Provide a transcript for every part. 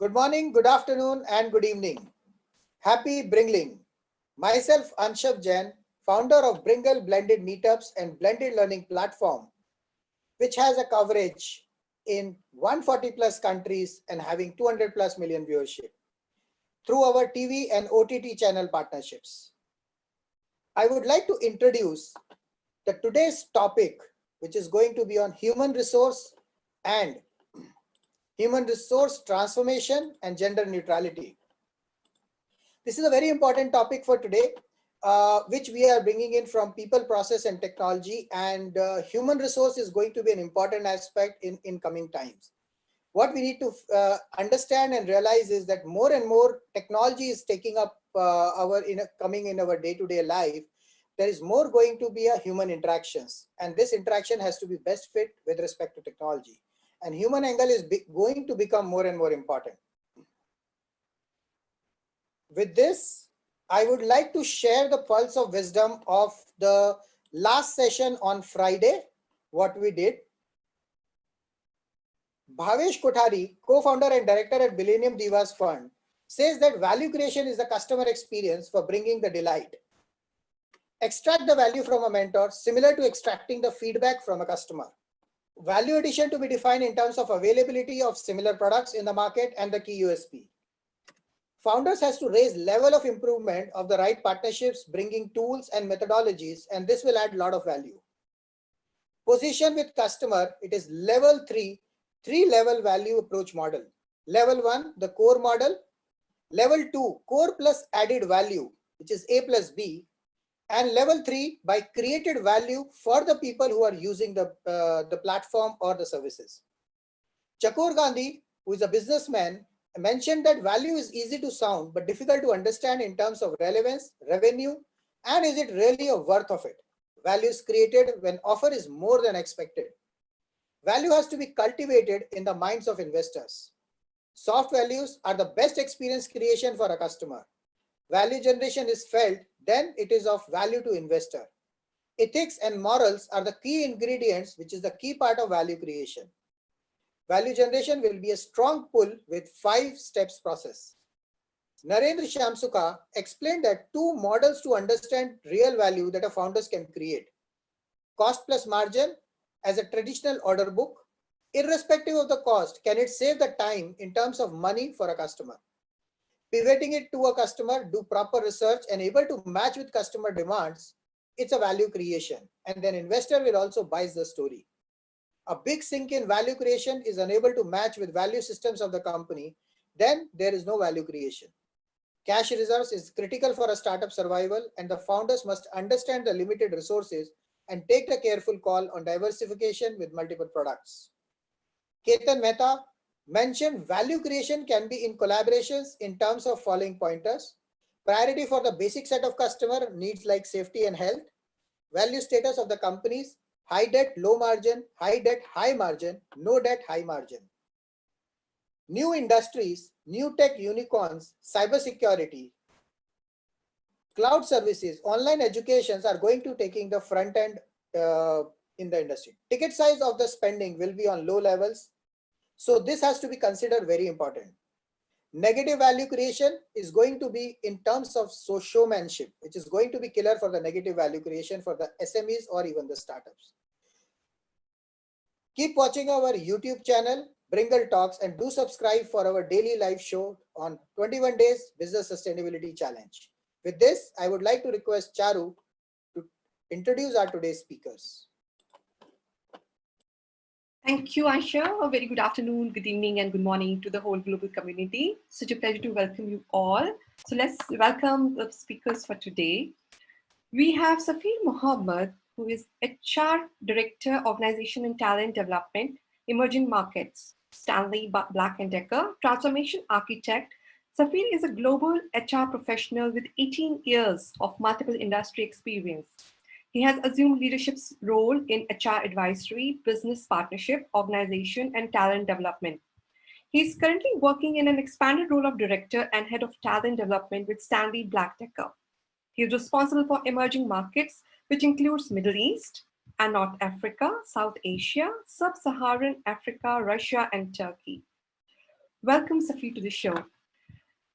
Good morning, good afternoon, and good evening. Happy Bringling. Myself, Anshav Jain, founder of Bringle Blended Meetups and Blended Learning Platform, which has a coverage in 140 plus countries and having 200 plus million viewership through our TV and OTT channel partnerships. I would like to introduce today's topic, which is going to be on human resource and human resource transformation and gender neutrality. This is a very important topic for today, which we are bringing in from people, process, and technology. And human resource is going to be an important aspect in coming times. What we need to understand and realize is that more and more technology is taking up coming in our day-to-day life. There is more going to be a human interactions, and this interaction has to be best fit with respect to technology. And human angle is going to become more and more important. With this, I would like to share the pulse of wisdom of the last session on Friday, what we did. Bhavesh Kothari, co-founder and director at Millennium Divas Fund, says that value creation is the customer experience for bringing the delight. Extract the value from a mentor, similar to extracting the feedback from a customer. Value addition to be defined in terms of availability of similar products in the market and the key USP. Founders has to raise level of improvement of the right partnerships, bringing tools and methodologies, and this will add a lot of value. Position with customer, it is level 3, 3-level value approach model. Level 1, the core model. Level 2, core plus added value, which is A plus B. And level 3, by created value for the people who are using the platform or the services. Chakor Gandhi, who is a businessman, mentioned that value is easy to sound but difficult to understand in terms of relevance, revenue, and is it really a worth of it. Value is created when offer is more than expected. Value has to be cultivated in the minds of investors. Soft values are the best experience creation for a customer. Value generation is felt, then it is of value to investor. Ethics and morals are the key ingredients, which is the key part of value creation. Value generation will be a strong pull with 5 steps process. Narendra Shamsuka explained that 2 models to understand real value that a founders can create. Cost plus margin as a traditional order book. Irrespective of the cost, can it save the time in terms of money for a customer? Pivoting it to a customer, do proper research and able to match with customer demands, it's a value creation. And then investor will also buy the story. A big sink in value creation is unable to match with value systems of the company, then there is no value creation. Cash reserves is critical for a startup survival, and the founders must understand the limited resources and take a careful call on diversification with multiple products. Ketan Mehta mentioned value creation can be in collaborations in terms of following pointers. Priority for the basic set of customer needs like safety and health. Value status of the companies, high debt, low margin, high debt, high margin, no debt, high margin. New industries, new tech unicorns, cybersecurity, cloud services, online educations are going to taking the front end in the industry. Ticket size of the spending will be on low levels. So this has to be considered very important. Negative value creation is going to be in terms of showmanship, which is going to be killer for the negative value creation for the SMEs or even the startups. Keep watching our YouTube channel, Bringle Talks, and do subscribe for our daily live show on 21 Days Business Sustainability Challenge. With this, I would like to request Charu to introduce our today's speakers. Thank you, Aisha. A very good afternoon, good evening, and good morning to the whole global community. Such a pleasure to welcome you all. So let's welcome the speakers for today. We have Safir Mohammed, who is HR Director, Organization and Talent Development, Emerging Markets, Stanley Black & Decker, Transformation Architect. Safir is a global HR professional with 18 years of multiple industry experience. He has assumed leadership role in HR advisory, business partnership, organization, and talent development. He is currently working in an expanded role of director and head of talent development with Stanley Black & Decker. He is responsible for emerging markets, which includes Middle East and North Africa, South Asia, Sub-Saharan Africa, Russia, and Turkey. Welcome, Safi, to the show.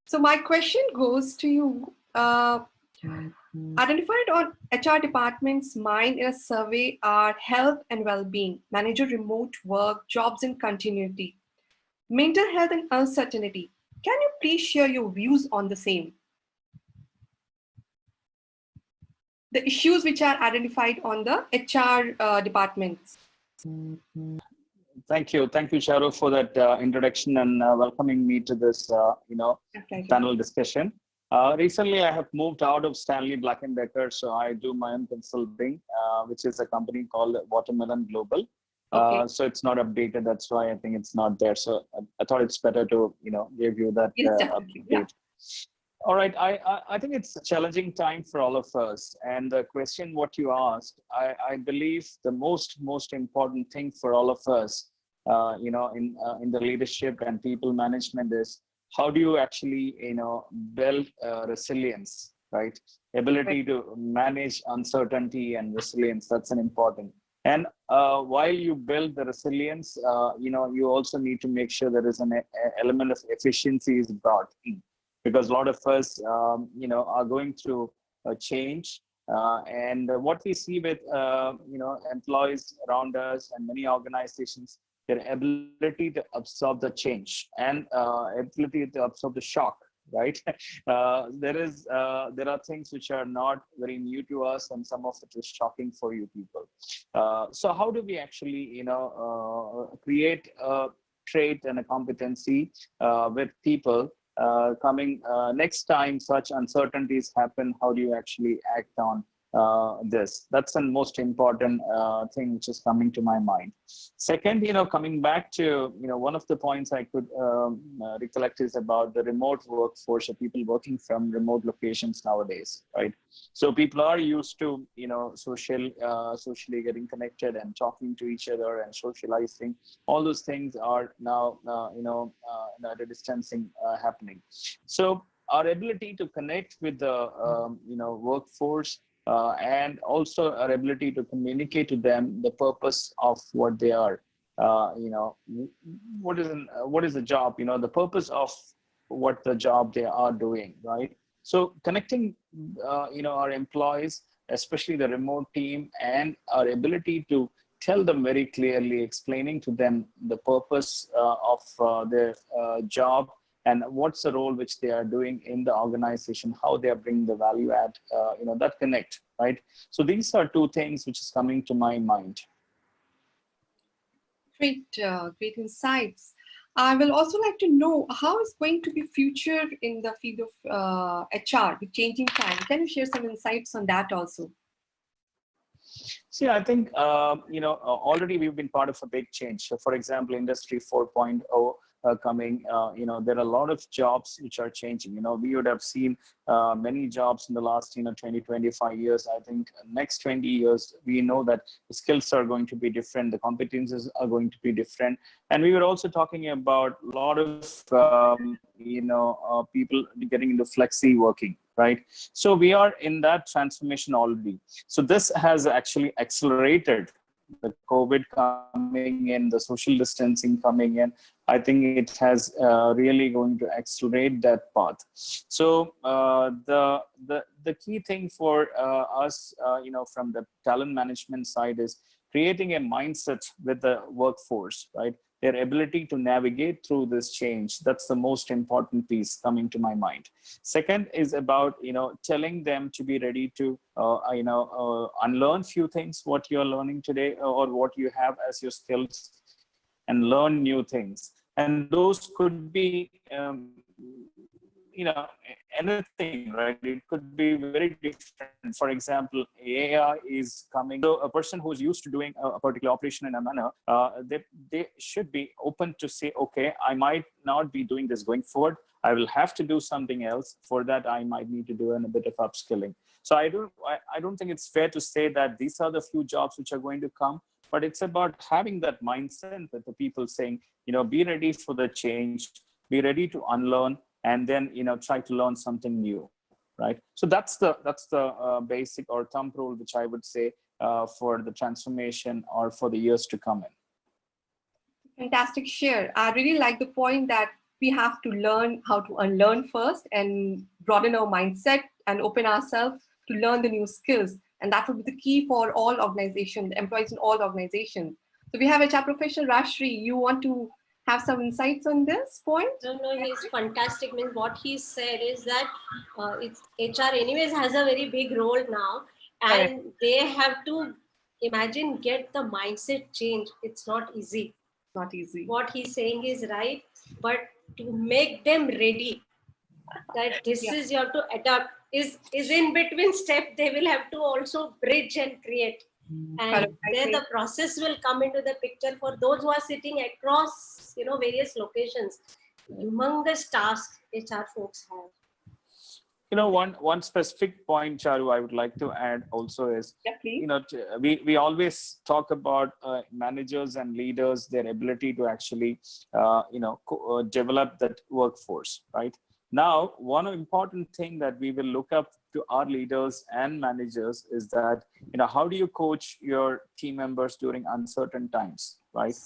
So my question goes to you. Identified on HR department's mind in a survey are health and well-being, manager remote work, jobs and continuity, mental health and uncertainty. Can you please share your views on the same? The issues which are identified on the HR departments. Thank you, Charu, for that introduction and welcoming me to this, panel discussion. Recently, I have moved out of Stanley Black & Decker, so I do my own consulting, which is a company called Watermelon Global. Okay. So it's not updated. That's why I think it's not there. So I thought it's better to, give you that Yes, definitely. update. Yeah. All right, I think it's a challenging time for all of us. And the question what you asked, I believe the most important thing for all of us, in the leadership and people management is how do you actually, build resilience, right? Ability to manage uncertainty and resilience, that's an important. And while you build the resilience, you also need to make sure there is an element of efficiency is brought in, because a lot of us, are going through a change. And what we see with, employees around us and many organizations, their ability to absorb the change and ability to absorb the shock, right? There are things which are not very new to us, and some of it is shocking for you people. So how do we actually, create a trait and a competency with people coming next time such uncertainties happen? How do you actually act on this? That's the most important thing which is coming to my mind. Second, coming back to, one of the points I could recollect is about the remote workforce of people working from remote locations nowadays, right? So people are used to, socially getting connected and talking to each other and socializing. All those things are now, at a distancing happening. So our ability to connect with the, workforce, and also our ability to communicate to them the purpose of what they are, what is the job, the purpose of what the job they are doing, right? So connecting, our employees, especially the remote team, and our ability to tell them very clearly, explaining to them the purpose of their job and what's the role which they are doing in the organization, how they are bringing the value add, that connect, right? So these are two things which is coming to my mind. Great, great insights. I will also like to know how is going to be future in the field of HR with changing time. Can you share some insights on that also? See, I think, already we've been part of a big change. So for example, Industry 4.0 coming, there are a lot of jobs which are changing. We would have seen many jobs in the last, 20, 25 years. I think next 20 years, we know that the skills are going to be different. The competences are going to be different. And we were also talking about a lot of, people getting into flexi working, right? So we are in that transformation already. So this has actually accelerated the COVID coming in, the social distancing coming in. I think it has really going to accelerate that path. So the key thing for us, from the talent management side is creating a mindset with the workforce, right? Their ability to navigate through this change. That's the most important piece coming to my mind. Second is about, telling them to be ready to, unlearn few things, what you're learning today or what you have as your skills, and learn new things. And those could be, anything, right? It could be very different. For example, AI is coming. So a person who's used to doing a particular operation in a manner, they should be open to say, okay, I might not be doing this going forward. I will have to do something else. For that, I might need to do a bit of upskilling. So I don't think it's fair to say that these are the few jobs which are going to come, but it's about having that mindset with the people saying, be ready for the change, be ready to unlearn, and then try to learn something new, right? So that's the basic or thumb rule which I would say for the transformation or for the years to come in. Fantastic share. I really like the point that we have to learn how to unlearn first and broaden our mindset and open ourselves to learn the new skills. And that would be the key for all organizations, employees in all organizations. So we have HR professional Rashri. You want to have some insights on this point? No, he's fantastic. Means what he said is that it's HR anyways has a very big role now, and they have to imagine get the mindset change. It's not easy. Not easy. What he's saying is right, but to make them ready, that this is you have to adapt. Is in between step they will have to also bridge and create. And there the process will come into the picture for those who are sitting across, various locations. Humongous task HR folks have. One specific point, Charu, I would like to add also is, we always talk about managers and leaders, their ability to actually, develop that workforce, right? Now, one important thing that we will look up to our leaders and managers is that, how do you coach your team members during uncertain times, right?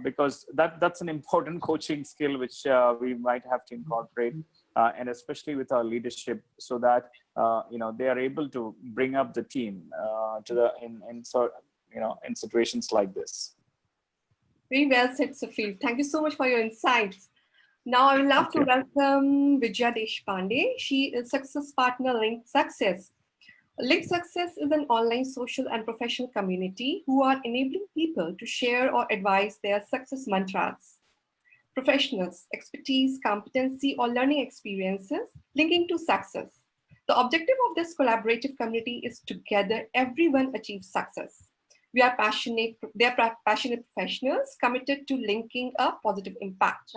Because that's an important coaching skill which we might have to incorporate, and especially with our leadership, so that they are able to bring up the team in situations like this. Very well said, Safil. Thank you so much for your insights. Now, I would love to welcome Vijaya Deshpande. She is Success Partner Link Success. Link Success is an online social and professional community who are enabling people to share or advise their success mantras, professionals, expertise, competency, or learning experiences linking to success. The objective of this collaborative community is together everyone achieves success. They are passionate professionals committed to linking a positive impact.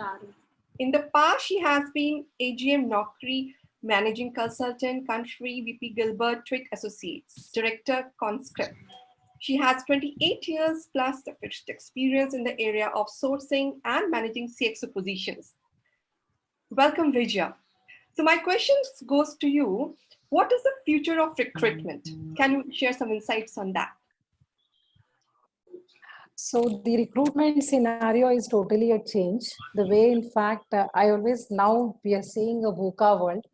In the past, she has been AGM Naukri Managing Consultant, Country VP Gilbert Twig Associates, Director Conscript. She has 28 years plus of experience in the area of sourcing and managing CXO positions. Welcome, Vijaya. So my question goes to you. What is the future of recruitment? Can you share some insights on that? So the recruitment scenario is totally a change. The way, in fact, now we are seeing a VUCA world.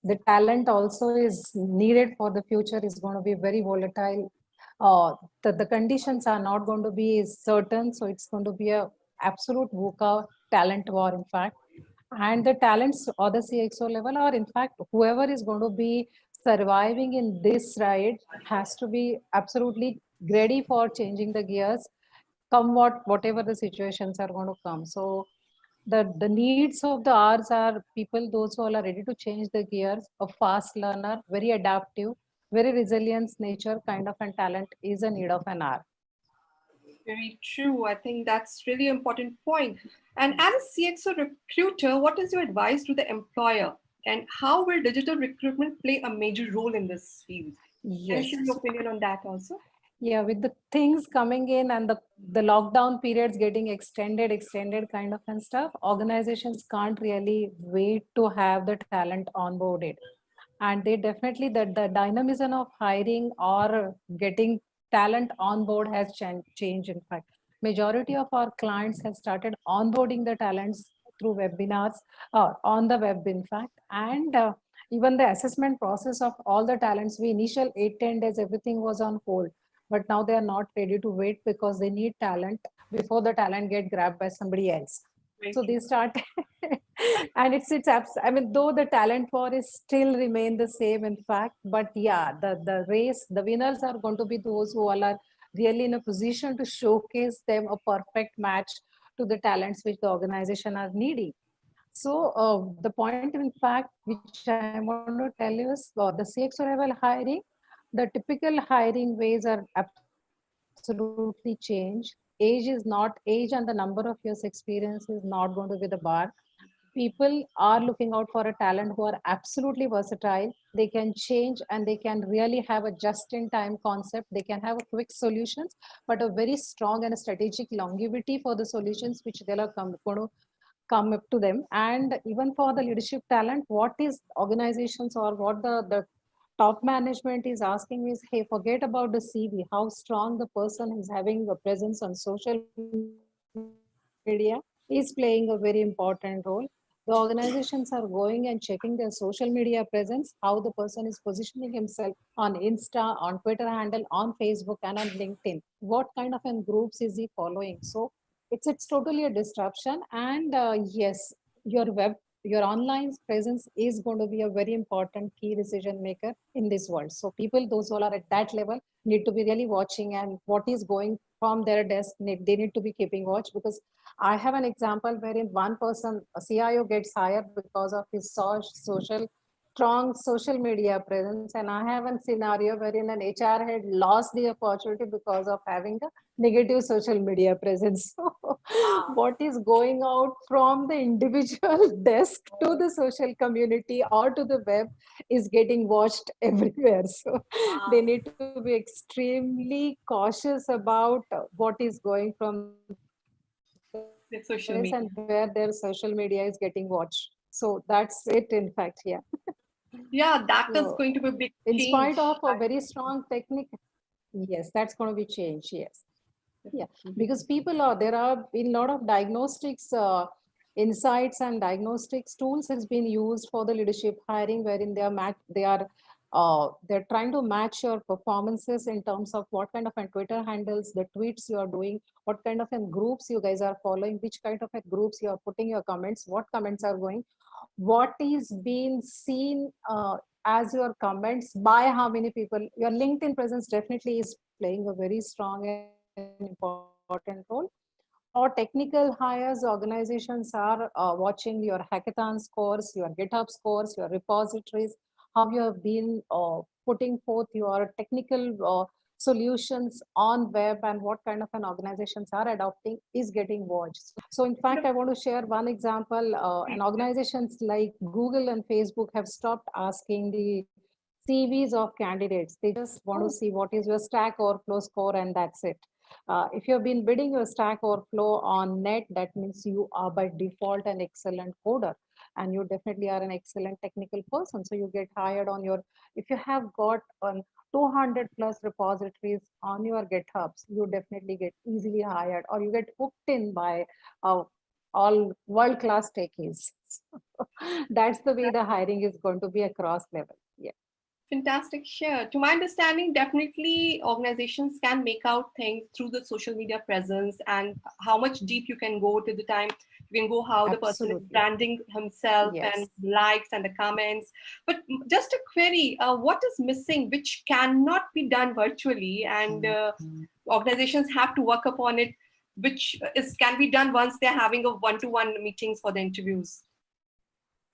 The talent also is needed for the future is going to be very volatile. The conditions are not going to be certain. So it's going to be a absolute VUCA talent war, in fact. And the talents or the CXO level, or in fact, whoever is going to be surviving in this ride has to be absolutely ready for changing the gears, come whatever the situations are going to come. So the needs of the hours are people, those who are ready to change the gears, a fast learner, very adaptive, very resilient nature kind of a talent is a need of an hour. Very true. I think that's really important point. And as a CXO recruiter, what is your advice to the employer? And how will digital recruitment play a major role in this field? Yes. Can you share your opinion on that also? Yeah, with the things coming in and the lockdown periods getting extended kind of and stuff, organizations can't really wait to have the talent onboarded. And they definitely, the dynamism of hiring or getting talent on board has changed. In fact, majority of our clients have started onboarding the talents through webinars or on the web, in fact. And even the assessment process of all the talents, we initial 8-10 days, everything was on hold. But now they are not ready to wait because they need talent before the talent get grabbed by somebody else. So they start, and though the talent war is still remain the same, in fact, but yeah, the race, the winners are going to be those who all are really in a position to showcase them a perfect match to the talents which the organization are needing. So the point, in fact, which I want to tell you is the CXO level hiring, the typical hiring ways are absolutely changed. Age and the number of years experience is not going to be the bar. People are looking out for a talent who are absolutely versatile. They can change and they can really have a just-in-time concept. They can have a quick solutions, but a very strong and a strategic longevity for the solutions which they are going to come up to them. And even for the leadership talent, what is organizations or what the top management is asking is, hey, forget about the CV, how strong the person is having a presence on social media. is playing a very important role. The organizations are going and checking their social media presence, how the person is positioning himself on Insta, on Twitter handle, on Facebook, and on LinkedIn. What kind of groups is he following? So it's totally a disruption. And yes, your online presence is going to be a very important key decision maker in this world. So people, those who are at that level, need to be really watching, and what is going from their desk, they need to be keeping watch, because I have an example wherein one person, a CIO, gets hired because of his social strong social media presence, and I have a scenario wherein an HR head lost the opportunity because of having a negative social media presence. So what is going out from the individual desk to the social community or to the web is getting watched everywhere. So they need to be extremely cautious about what is going from The social this media. and where their social media is getting watched. So that's it, in fact. Yeah. Yeah, that is So going to be a big in change. spite of a very strong technique, yes, that's going to be changed. Yes. Yeah, because people are, there are been a lot of diagnostics insights and diagnostics tools has been used for the leadership hiring, wherein they're trying to match your performances in terms of what kind of Twitter handles, the tweets you are doing, what kind of groups you guys are following, which kind of groups you are putting your comments, what comments are going, what is being seen as your comments by how many people. Your LinkedIn presence definitely is playing a very strong and important role. For technical hires, organizations are watching your hackathon scores, your GitHub scores, your repositories, how you have been putting forth your technical solutions on web, and what kind of organizations are adopting is getting watched. So in fact, I want to share one example. And organizations like Google and Facebook have stopped asking the CVs of candidates. They just want to see what is your Stack Overflow score, and that's it. If you've been bidding your Stack Overflow on net, that means you are by default an excellent coder, and you definitely are an excellent technical person. So you get hired on your, if you have got 200 plus repositories on your GitHubs, you definitely get easily hired, or you get hooked in by all world-class techies. That's the way the hiring is going to be across level. Yeah. Fantastic share. To my understanding, definitely organizations can make out things through the social media presence and how much deep you can go to the time. You can go how the person is Absolutely. branding himself Yes. and likes and the comments. But just a query, what is missing which cannot be done virtually, and organizations have to work upon it, which can be done once they're having a one-to-one meetings for the interviews?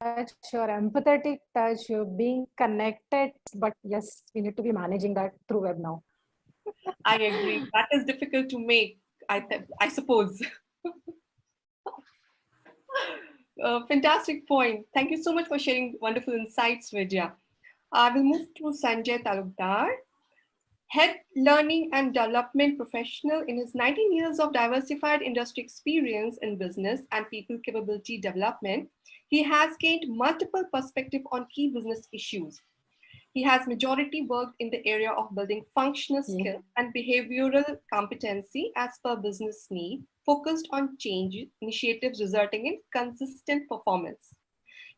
Touch, your empathetic touch, you're being connected, but yes, we need to be managing that through web now. I agree. That is difficult to make, I suppose. Fantastic point. Thank you so much for sharing wonderful insights, Vidya. I will move to Sanjay Talukdar, Head Learning and Development Professional. In his 19 years of diversified industry experience in business and people capability development, he has gained multiple perspectives on key business issues. He has majority worked in the area of building functional skill and behavioral competency as per business need, focused on change initiatives resulting in consistent performance.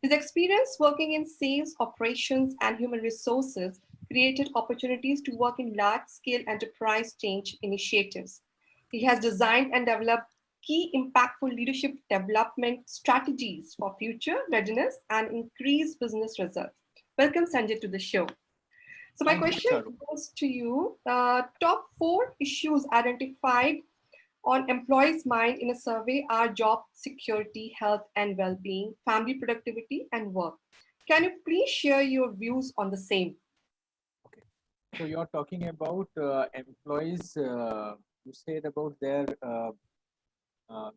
His experience working in sales, operations, and human resources created opportunities to work in large-scale enterprise change initiatives. He has designed and developed key impactful leadership development strategies for future readiness and increased business results. Welcome, Sanjay, to the show. So my Thank you, question Charu. goes to you. Top 4 issues identified on employees' mind in a survey are job security, health and well-being, family productivity, and work. Can you please share your views on the same? Okay. So you're talking about employees. You said about their.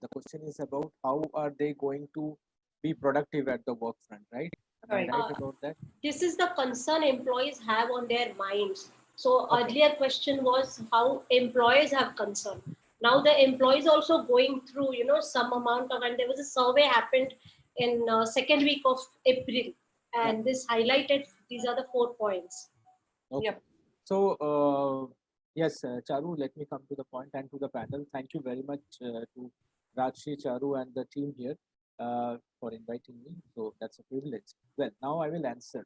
The question is about how are they going to be productive at the work front, right? Am I Correct. right about that? This is the concern employees have on their minds. So Okay. earlier question was how employers have concern. Now the employees also going through, some amount of, and there was a survey happened in second week of April, and this highlighted these are the 4 points. Okay. Yep. So yes, Charu, let me come to the point and to the panel. Thank you very much to Rajshri, Charu, and the team here for inviting me. So that's a privilege. Well, now I will answer.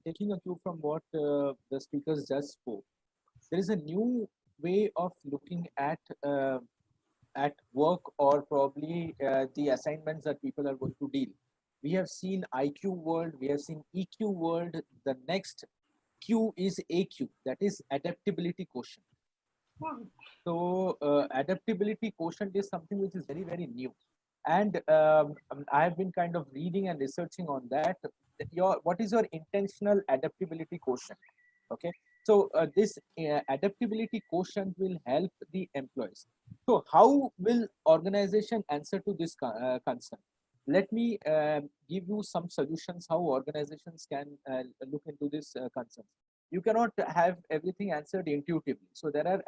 Taking a cue from what the speakers just spoke, there is a new way of looking at work, or probably the assignments that people are going to deal. We have seen IQ world, we have seen EQ world. The next Q is AQ, that is adaptability quotient. Wow. So adaptability quotient is something which is very, very new. And I have been kind of reading and researching on that. What is your intentional adaptability quotient? Okay. So this adaptability quotient will help the employees. So how will organization answer to this concern? Let me give you some solutions how organizations can look into this concern. You cannot have everything answered intuitively. So there are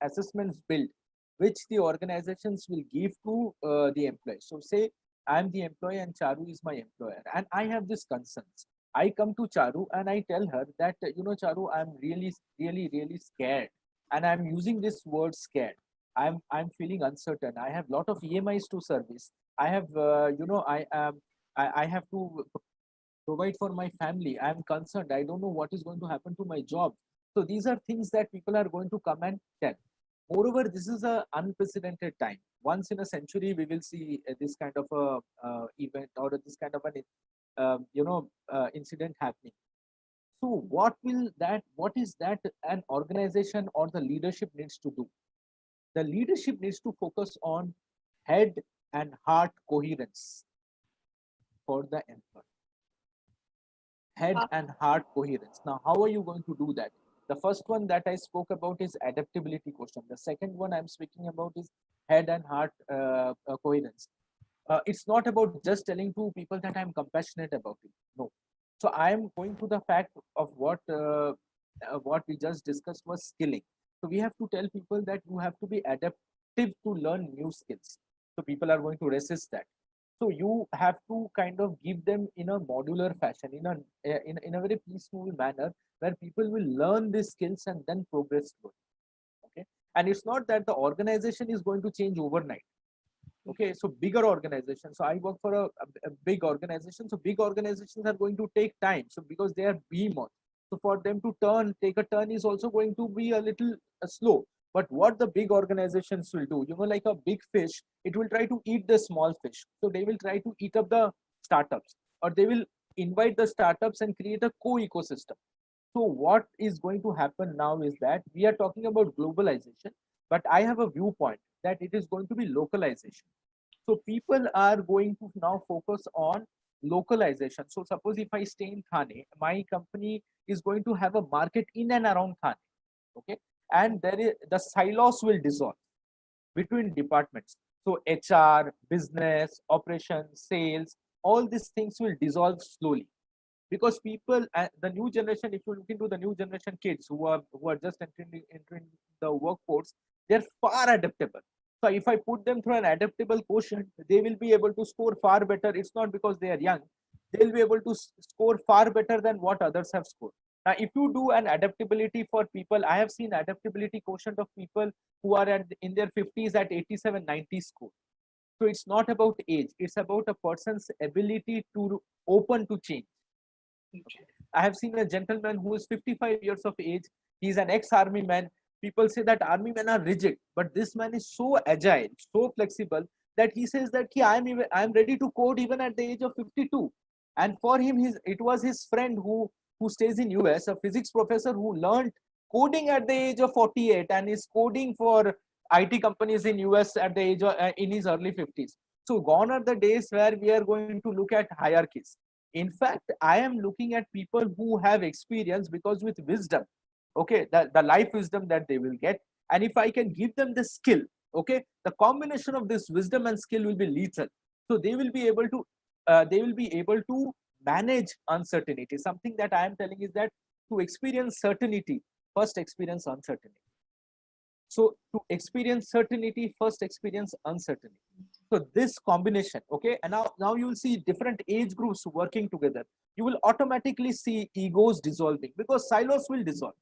assessments built which the organizations will give to the employees. So say I'm the employee and Charu is my employer, and I have these concerns. I come to Charu and I tell her that, Charu, I'm really, really, really scared, and I'm using this word scared. I'm feeling uncertain. I have a lot of EMIs to service. I have, I have to provide for my family. I'm concerned. I don't know what is going to happen to my job. So these are things that people are going to come and tell. Moreover, this is an unprecedented time. Once in a century, we will see this kind of a event, or this kind of an incident happening. So what is that an organization or the leadership needs to do? The leadership needs to focus on head and heart coherence for the employee. Head and heart coherence. Now, how are you going to do that? The first one that I spoke about is adaptability quotient. The second one I'm speaking about is head and heart coherence. It's not about just telling to people that I'm compassionate about it. No. So I'm going to the fact of what we just discussed was skilling. So we have to tell people that you have to be adaptive to learn new skills. So people are going to resist that. So you have to kind of give them in a modular fashion, in a very peaceful manner, where people will learn these skills and then progress slowly. Okay, and it's not that the organization is going to change overnight. Okay, so bigger organizations. So I work for a big organization. So big organizations are going to take time. So because they are behemoth, so for them to take a turn is also going to be a little slow. But what the big organizations will do, like a big fish, it will try to eat the small fish. So they will try to eat up the startups, or they will invite the startups and create a co-ecosystem. So what is going to happen now is that we are talking about globalization, but I have a viewpoint that it is going to be localization. So people are going to now focus on localization. So suppose if I stay in Thane, my company is going to have a market in and around Thane. Okay, and the silos will dissolve between departments. So HR, business, operations, sales, all these things will dissolve slowly, because people, the new generation, if you look into the new generation kids who are just entering the workforce, they're far adaptable. So if I put them through an adaptable quotient, they will be able to score far better. It's not because they are young. They'll be able to score far better than what others have scored. Now, if you do an adaptability for people, I have seen adaptability quotient of people who are in their 50s at 87, 90 score. So it's not about age. It's about a person's ability to open to change. Okay. I have seen a gentleman who is 55 years of age. He's an ex-army man. People say that army men are rigid, but this man is so agile, so flexible, that he says that I'm ready to code even at the age of 52. And for him, it was his friend who stays in US, a physics professor who learned coding at the age of 48 and is coding for IT companies in US at the age of, in his early 50s. So gone are the days where we are going to look at hierarchies. In fact, I am looking at people who have experience, because with wisdom, okay, the life wisdom that they will get, and if I can give them the skill, okay, the combination of this wisdom and skill will be lethal. So they will be able to manage uncertainty. Something that I am telling is that to experience certainty, first experience uncertainty. So to experience certainty, first experience uncertainty. So this combination, okay, and now you will see different age groups working together. You will automatically see egos dissolving, because silos will dissolve.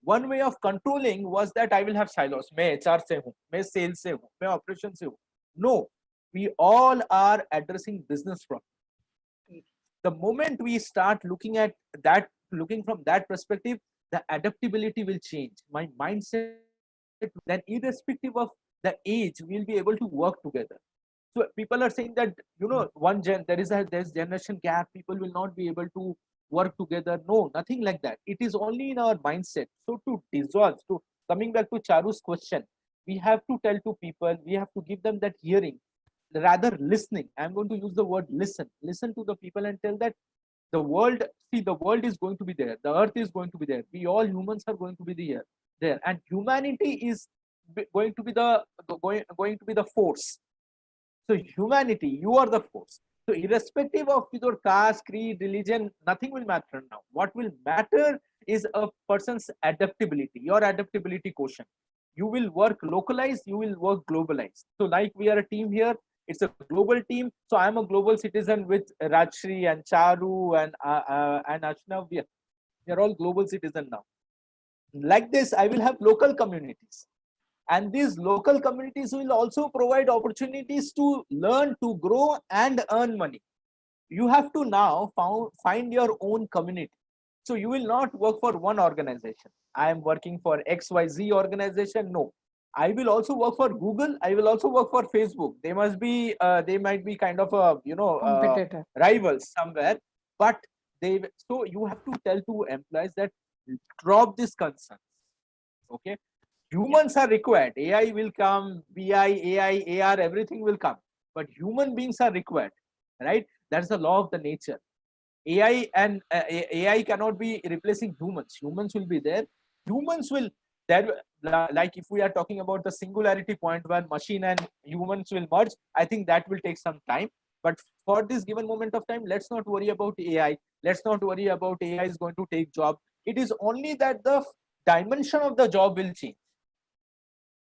One way of controlling was that I will have silos. मैं HR से हूँ, मैं sales से हूँ, मैं operation से हूँ. No, we all are addressing business problems. The moment we start looking at that, looking from that perspective, the adaptability will change. My mindset, then irrespective of the age, we'll be able to work together. So people are saying that, you know, there's generation gap, people will not be able to work together. No, nothing like that. It is only in our mindset. So to dissolve, to coming back to Charu's question, we have to tell to people, we have to give them that hearing, rather listening. I'm going to use the word listen to the people and tell that the world, see, the world is going to be there, the earth is going to be there, we all humans are going to be there, and humanity is going to be going to be the force. So humanity, you are the force. So irrespective of your caste, creed, religion, nothing will matter now. What will matter is a person's adaptability, your adaptability quotient. You will work localized, you will work globalized. So like we are a team here, it's a global team. So I'm a global citizen with Rajshri and Charu and Ashnav. We are all global citizens now. Like this, I will have local communities. And these local communities will also provide opportunities to learn, to grow and earn money. You have to now find your own community. So you will not work for one organization. I am working for XYZ organization. No, I will also work for Google. I will also work for Facebook. They might be kind of a, Competitor. rivals somewhere, but so you have to tell to employees that drop this concern. Okay. Humans are required. AI will come, BI, AI, AR, everything will come. But human beings are required, right? That's the law of the nature. AI cannot be replacing humans. Humans will be there. Humans will there. Like if we are talking about the singularity point where machine and humans will merge, I think that will take some time. But for this given moment of time, let's not worry about AI. Let's not worry about AI is going to take job. It is only that the dimension of the job will change.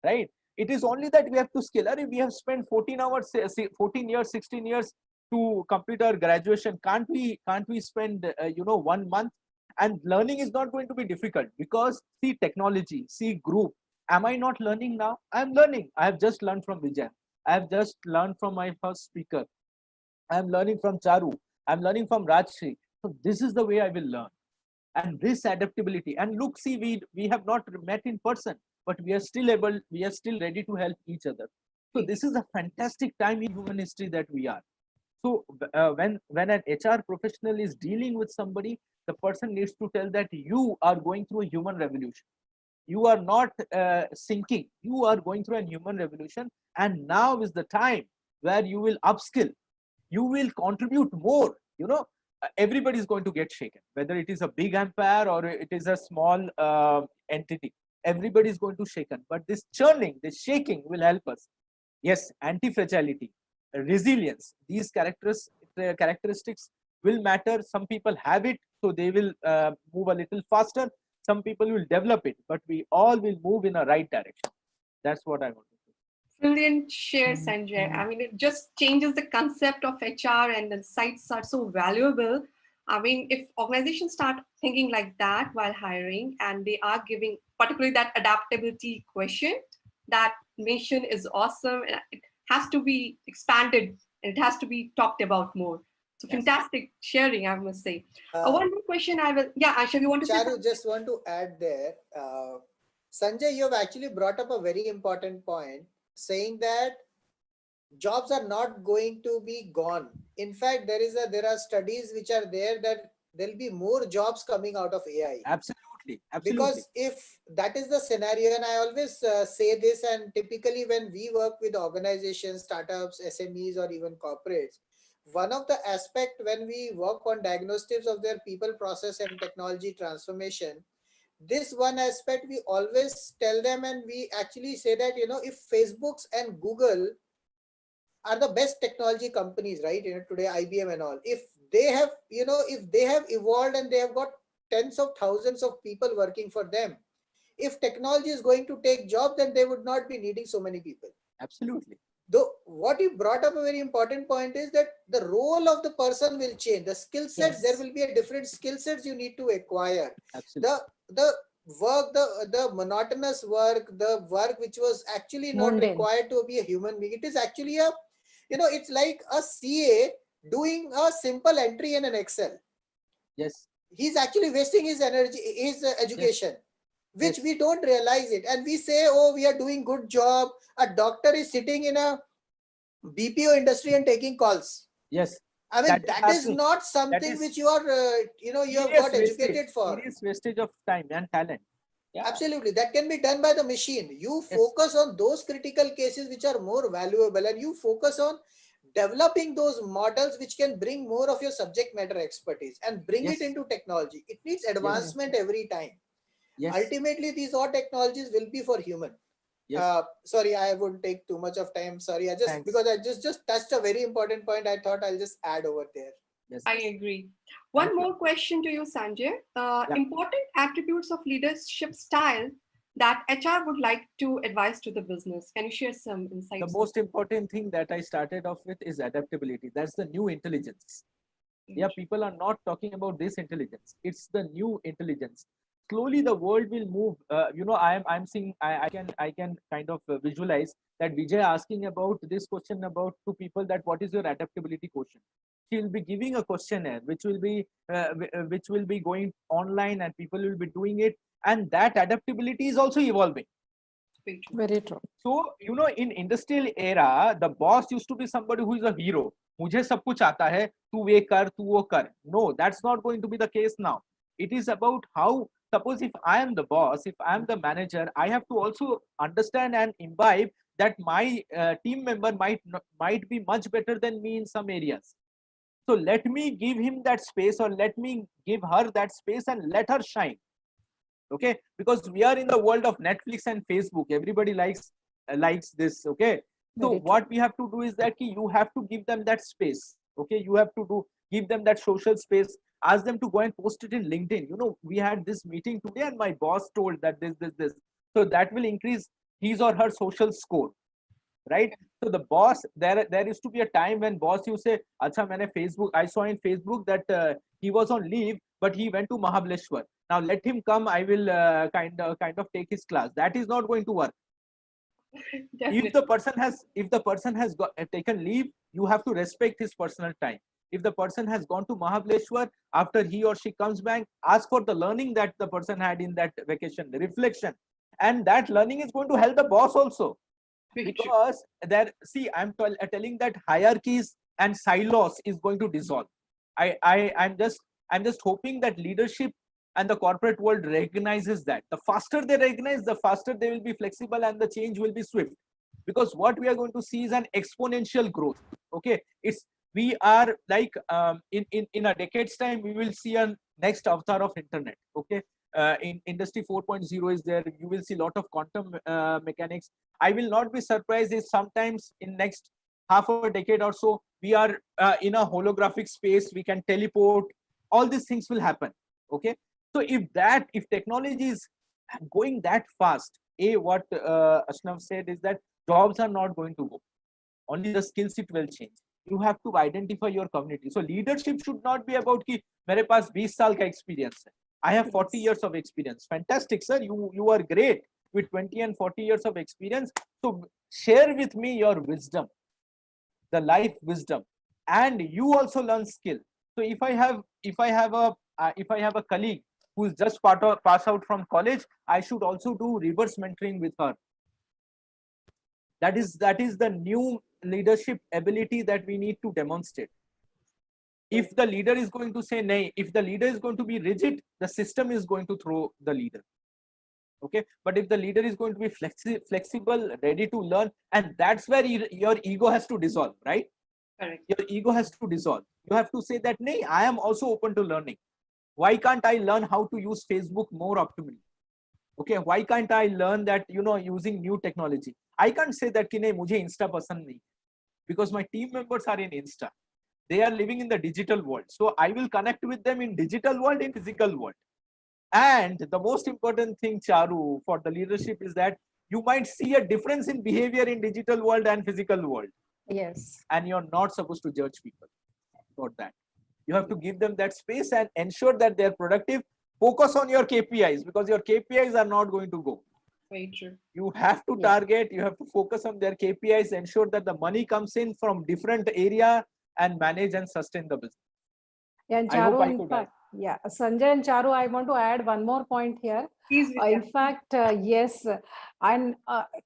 Right? It is only that we have to scale. We have spent 14 hours, 14 years, 16 years to complete our graduation. Can't we spend 1 month? And learning is not going to be difficult because see technology, see group. Am I not learning now? I am learning. I have just learned from Vijay. I have just learned from my first speaker. I am learning from Charu. I am learning from Rajshri. So this is the way I will learn. And this adaptability. And look, see, we have not met in person, but we are still ready to help each other. So this is a fantastic time in human history that we are. So when an HR professional is dealing with somebody, the person needs to tell that you are going through a human revolution. You are not sinking. You are going through a human revolution, and now is the time where you will upskill. You will contribute more. Everybody is going to get shaken, whether it is a big empire or it is a small entity. Everybody is going to shaken, but this churning, this shaking will help us. Yes, anti-fragility, resilience, these characteristics will matter. Some people have it, so they will move a little faster. Some people will develop it, but we all will move in a right direction. That's what I want to say. Brilliant share, Sanjay. I mean, it just changes the concept of HR, and the sites are so valuable. I mean, if organizations start thinking like that while hiring, and they are giving particularly that adaptability quotient, that nation is awesome. And it has to be expanded and it has to be talked about more. So Yes. fantastic sharing, I must say. One more question I will, yeah, Asha, you want to say Charu, something? just want to add there. Sanjay, you have actually brought up a very important point, saying that jobs are not going to be gone. In fact, there are studies which are there that there'll be more jobs coming out of AI. Absolutely. Because if that is the scenario, and I always say this, and typically when we work with organizations, startups, SMEs, or even corporates, one of the aspect when we work on diagnostics of their people, process, and technology transformation, this one aspect we always tell them, and we actually say that, if Facebooks and Google are the best technology companies, right? Today IBM and all, if they have evolved and they have got tens of thousands of people working for them, if technology is going to take job, then they would not be needing so many people. Absolutely. Though what you brought up a very important point is that the role of the person will change, the skill sets, Yes. there will be a different skill sets you need to acquire. Absolutely. The work, the monotonous work, the work which was actually not Mundane. required to be a human being. It is actually a, it's like a CA doing a simple entry in an Excel. Yes. He's actually wasting his energy, his education, which Yes. we don't realize it. And we say, oh, we are doing good job. A doctor is sitting in a BPO industry and taking calls. Yes. I mean, That is that is happening. not something is which you are, you have Serious got wastage, educated for. serious wastage of time and talent. Yeah. Absolutely. That can be done by the machine. You Yes. focus on those critical cases which are more valuable, and you focus on developing those models which can bring more of your subject matter expertise and bring it Yes. into technology. It needs advancement every time. Yes. Ultimately, these all technologies will be for human. Yes. Sorry, I wouldn't take too much of time. Sorry, Thanks. because I just touched a very important point. I thought I'll just add over there. Yes. I agree. One Thank you. more question to you, Sanjay. Yeah. Important attributes of leadership style that HR would like to advise to the business. Can you share some insights? The most important thing that I started off with is adaptability. That's the new intelligence. Yeah, people are not talking about this intelligence. It's the new intelligence. Slowly, the world will move. I'm seeing. I can kind of visualize that Vijay asking about this question about to people that what is your adaptability quotient. She will be giving a questionnaire which will be going online and people will be doing it, and that adaptability is also evolving. Very true. So, in industrial era, the boss used to be somebody who is a hero. मुझे सब कुछ आता है, तू ये कर, तू वो कर. No, that's not going to be the case now. It is about how, suppose if I am the boss, if I am the manager, I have to also understand and imbibe that my team member might be much better than me in some areas. So let me give him that space, or let me give her that space and let her shine. Okay, because we are in the world of Netflix and Facebook. Everybody likes this. Okay, so Very true. what we have to do is that you have to give them that space. Okay, you have to give them that social space. Ask them to go and post it in LinkedIn. We had this meeting today and my boss told that this. So that will increase his or her social score, right? So the boss, there used to be a time when boss you say, "Acha, I saw in Facebook that he was on leave, but he went to Mahabaleshwar. Now let him come. I will kind of take his class." That is not going to work. Definitely. If the person has taken leave, you have to respect his personal time. If the person has gone to Mahabaleshwar, after he or she comes back, ask for the learning that the person had in that vacation, the reflection, and that learning is going to help the boss also. Very true. Because I'm telling that hierarchies and silos is going to dissolve. I'm just hoping that leadership and the corporate world recognizes that. The faster they recognize, the faster they will be flexible and the change will be swift. Because what we are going to see is an exponential growth. Okay, we are like in a decade's time we will see a next avatar of internet. Okay, in industry 4.0 is there. You will see a lot of quantum mechanics. I will not be surprised if sometimes in next half a decade or so we are in a holographic space. We can teleport. All these things will happen. Okay, so if technology is going that fast, what Ashnav said is that jobs are not going to go. Only the skill set will change. You have to identify your community. So leadership should not be about कि मेरे पास 20 साल का experience है. I have 40 years of experience. Fantastic, sir. You are great with 20 and 40 years of experience. So share with me your wisdom, the life wisdom, and you also learn skill. So if I have a colleague who is just pass out from college, I should also do reverse mentoring with her. That is the new leadership ability that we need to demonstrate. If the leader is going to say nay, if the leader is going to be rigid, the system is going to throw the leader. Okay, but if the leader is going to be flexible, ready to learn, and that's where your ego has to dissolve, right? Correct. Your ego has to dissolve. You have to say that nay, I am also open to learning. Why can't I learn how to use Facebook more optimally? Okay, why can't I learn that using new technology? I can't say that कि नहीं मुझे Insta पसंद नहीं, because my team members are in Insta. They are living in the digital world, so I will connect with them in digital world, in physical world. And the most important thing, Charu, for the leadership is that you might see a difference in behavior in digital world and physical world, Yes. and you're not supposed to judge people for that. You have to give them that space and ensure that they're productive. focus on your KPIs, because your KPIs are not going to go. Very true. You have to Yeah. target, you have to focus on their KPIs, ensure that the money comes in from different area and manage and sustain the business. And I hope Charu, I in could fact, yeah, Sanjay and Charu, I want to add one more point here. Please, In fact, yes, and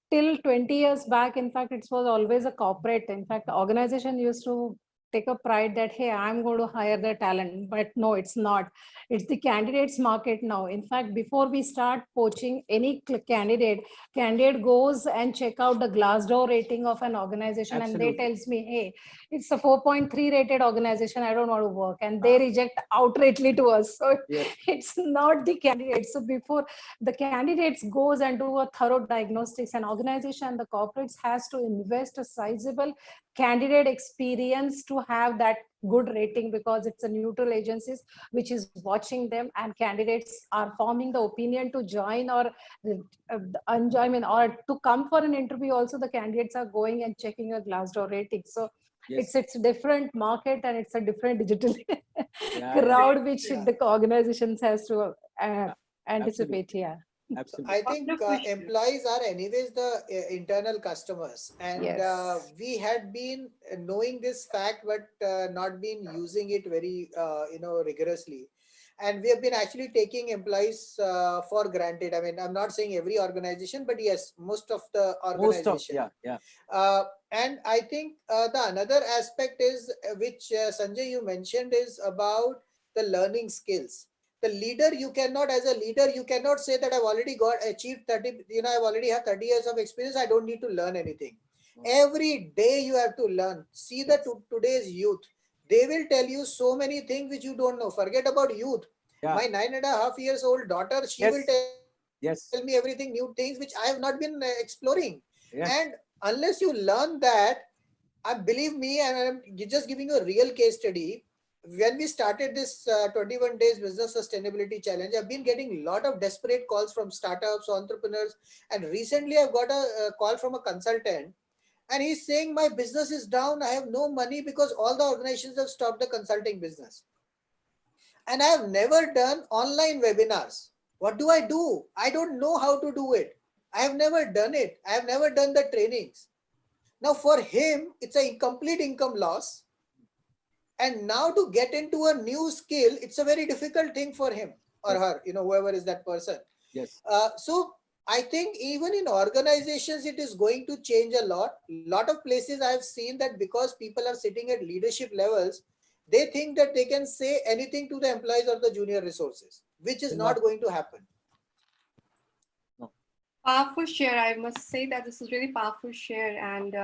till 20 years back, in fact, it was always a corporate. In fact, organization used to take a pride that, hey, I'm going to hire the talent, but no, it's not. It's the candidates market now. In fact, before we start poaching any candidate goes and check out the Glassdoor rating of an organization, and they Absolutely. tells me, hey, it's a 4.3 rated organization, I don't want to work, and they reject outrightly to us. So Yes. it's not the candidates. So before the candidates goes and do a thorough diagnostics, an organization, the corporates has to invest a sizable candidate experience to have that good rating, because it's a neutral agencies which is watching them, and candidates are forming the opinion to join or or to come for an interview. Also, the candidates are going and checking a Glassdoor rating. So Yes. it's a different market, and it's a different digital Yeah, crowd which Yeah. the organizations has to anticipate. Absolutely. Yeah. Absolutely. I think Wonderful. employees are anyways the internal customers, and Yes. we had been knowing this fact, but not been using it very rigorously. And we have been actually taking employees for granted. I mean, I'm not saying every organization, but yes, most of the Most of, organization. yeah. And I think the another aspect is which Sanjay you mentioned is about the learning skills. The leader, you cannot, as a leader, you cannot say that I've already got achieved 30, I've already have 30 years of experience, I don't need to learn anything. Every day you have to learn. See the today's youth, they will tell you so many things which you don't know. Forget about youth. Yeah. My 9.5 years old daughter, she Yes. will tell Yes. me everything, new things which I have not been exploring. Yes. And unless you learn that, believe me, and I'm just giving you a real case study. When we started this 21 days business sustainability challenge, I've been getting a lot of desperate calls from startups, entrepreneurs, and recently I've got a call from a consultant, and he's saying my business is down. I have no money because all the organizations have stopped the consulting business, and I have never done online webinars. What do? I don't know how to do it. I have never done it. I have never done the trainings. Now, for him, it's a complete income loss. And now to get into a new skill, it's a very difficult thing for him or Yes. her, whoever is that person. Yes. So I think even in organizations, it is going to change a lot. Lot of places I've seen that because people are sitting at leadership levels, they think that they can say anything to the employees or the junior resources, which is Will not not- going to happen. Powerful share. I must say that this is really powerful share, and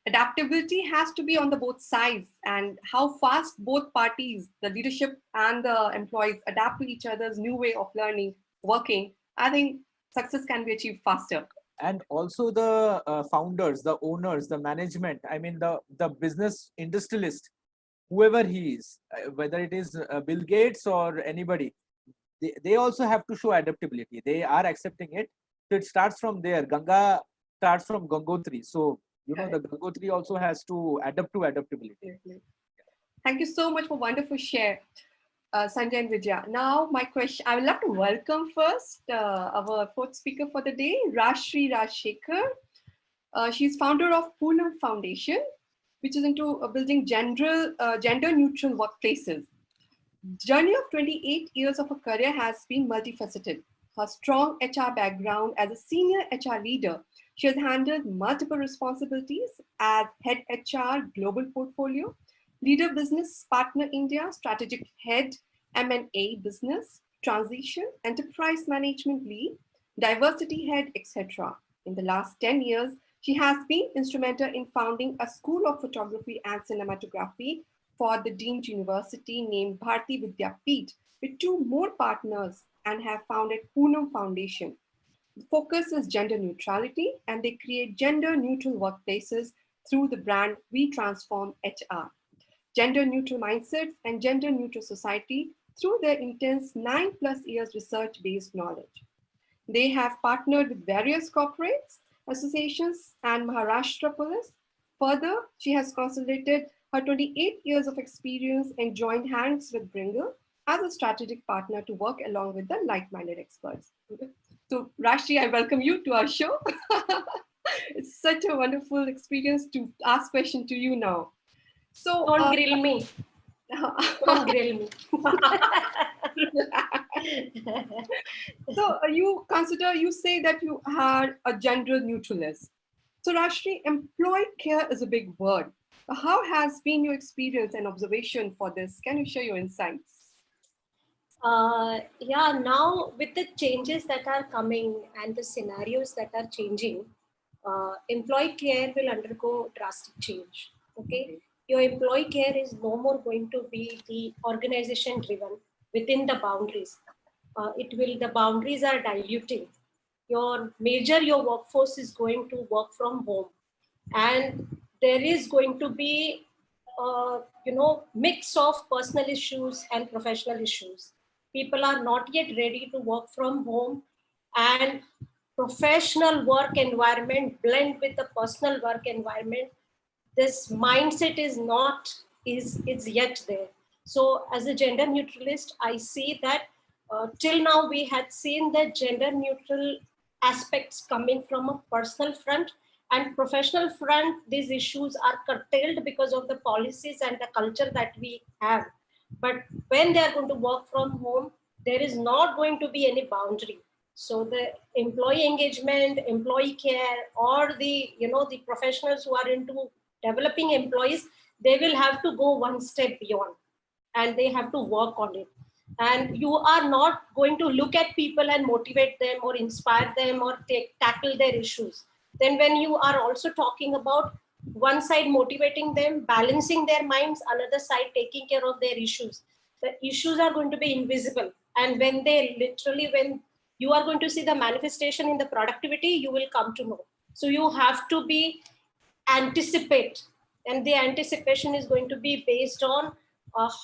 adaptability has to be on the both sides, and how fast both parties, the leadership and the employees, adapt to each other's new way of learning, working. I think success can be achieved faster. And also the founders, the owners, the management, I mean the business industrialist, whoever he is, whether it is Bill Gates or anybody, they also have to show adaptability. They are accepting it. So it starts from there. Ganga starts from Gangotri. So the Gangotri also has to adapt to adaptability. Definitely. Thank you so much for wonderful share, Sanjay and Vidya. Now, my question, I would love to welcome first our fourth speaker for the day, Rashri Rajshekhar. She's founder of Poonam Foundation, which is into building gender-neutral workplaces. Journey of 28 years of her career has been multifaceted. Her strong HR background as a senior HR leader, she has handled multiple responsibilities as head HR global portfolio, leader business partner India, strategic head M&A business, transition, enterprise management lead, diversity head, etc. In the last 10 years, she has been instrumental in founding a school of photography and cinematography for the deemed university named Bharati Vidyapeeth with 2 more partners, and have founded Poonam Foundation. The focus is gender neutrality, and they create gender neutral workplaces through the brand We Transform HR. Gender neutral mindsets and gender neutral society through their intense 9+ years research based knowledge. They have partnered with various corporates, associations, and Maharashtra Police. Further, she has consolidated her 28 years of experience and joined hands with Bringle as a strategic partner to work along with the like-minded experts. So Rashti, I welcome you to our show. It's such a wonderful experience to ask question to you now. So Don't grill me. Don't grill me. so you say that you are a gender neutralist. So Rashti, employee care is a big word. How has been your experience and observation for this? Can you share your insights? Yeah, now with the changes that are coming and the scenarios that are changing, employee care will undergo drastic change. Okay, your employee care is no more going to be the organization driven within the boundaries. The boundaries are diluting. Your workforce is going to work from home, and there is going to be mix of personal issues and professional issues. People are not yet ready to work from home, and professional work environment blend with the personal work environment. This mindset is yet there. So as a gender neutralist, I see that till now we had seen the gender neutral aspects coming from a personal front, and professional front these issues are curtailed because of the policies and the culture that we have. But when they are going to work from home, there is not going to be any boundary. So the employee engagement, employee care, or the professionals who are into developing employees, they will have to go one step beyond, and they have to work on it. And you are not going to look at people and motivate them or inspire them or tackle their issues. Then when you are also talking about one side motivating them, balancing their minds, another side taking care of their issues, the issues are going to be invisible. And when you are going to see the manifestation in the productivity, you will come to know. So you have to be anticipate, and the anticipation is going to be based on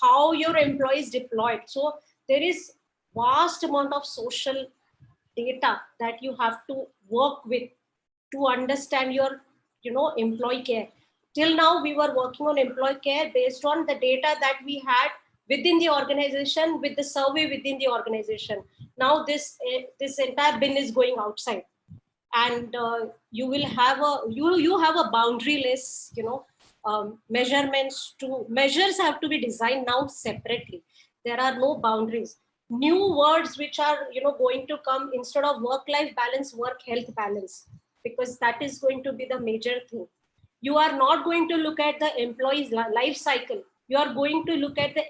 how your employees deployed. So there is vast amount of social data that you have to work with to understand your employee care. Till now we were working on employee care based on the data that we had within the organization, with the survey within the organization. Now this entire bin is going outside, and you will have you have a boundaryless measures have to be designed now separately. There are no boundaries. New words which are going to come instead of work life balance, work health balance, because that is going to be the major thing. You are not going to look at the employee's life cycle. You are going to look at the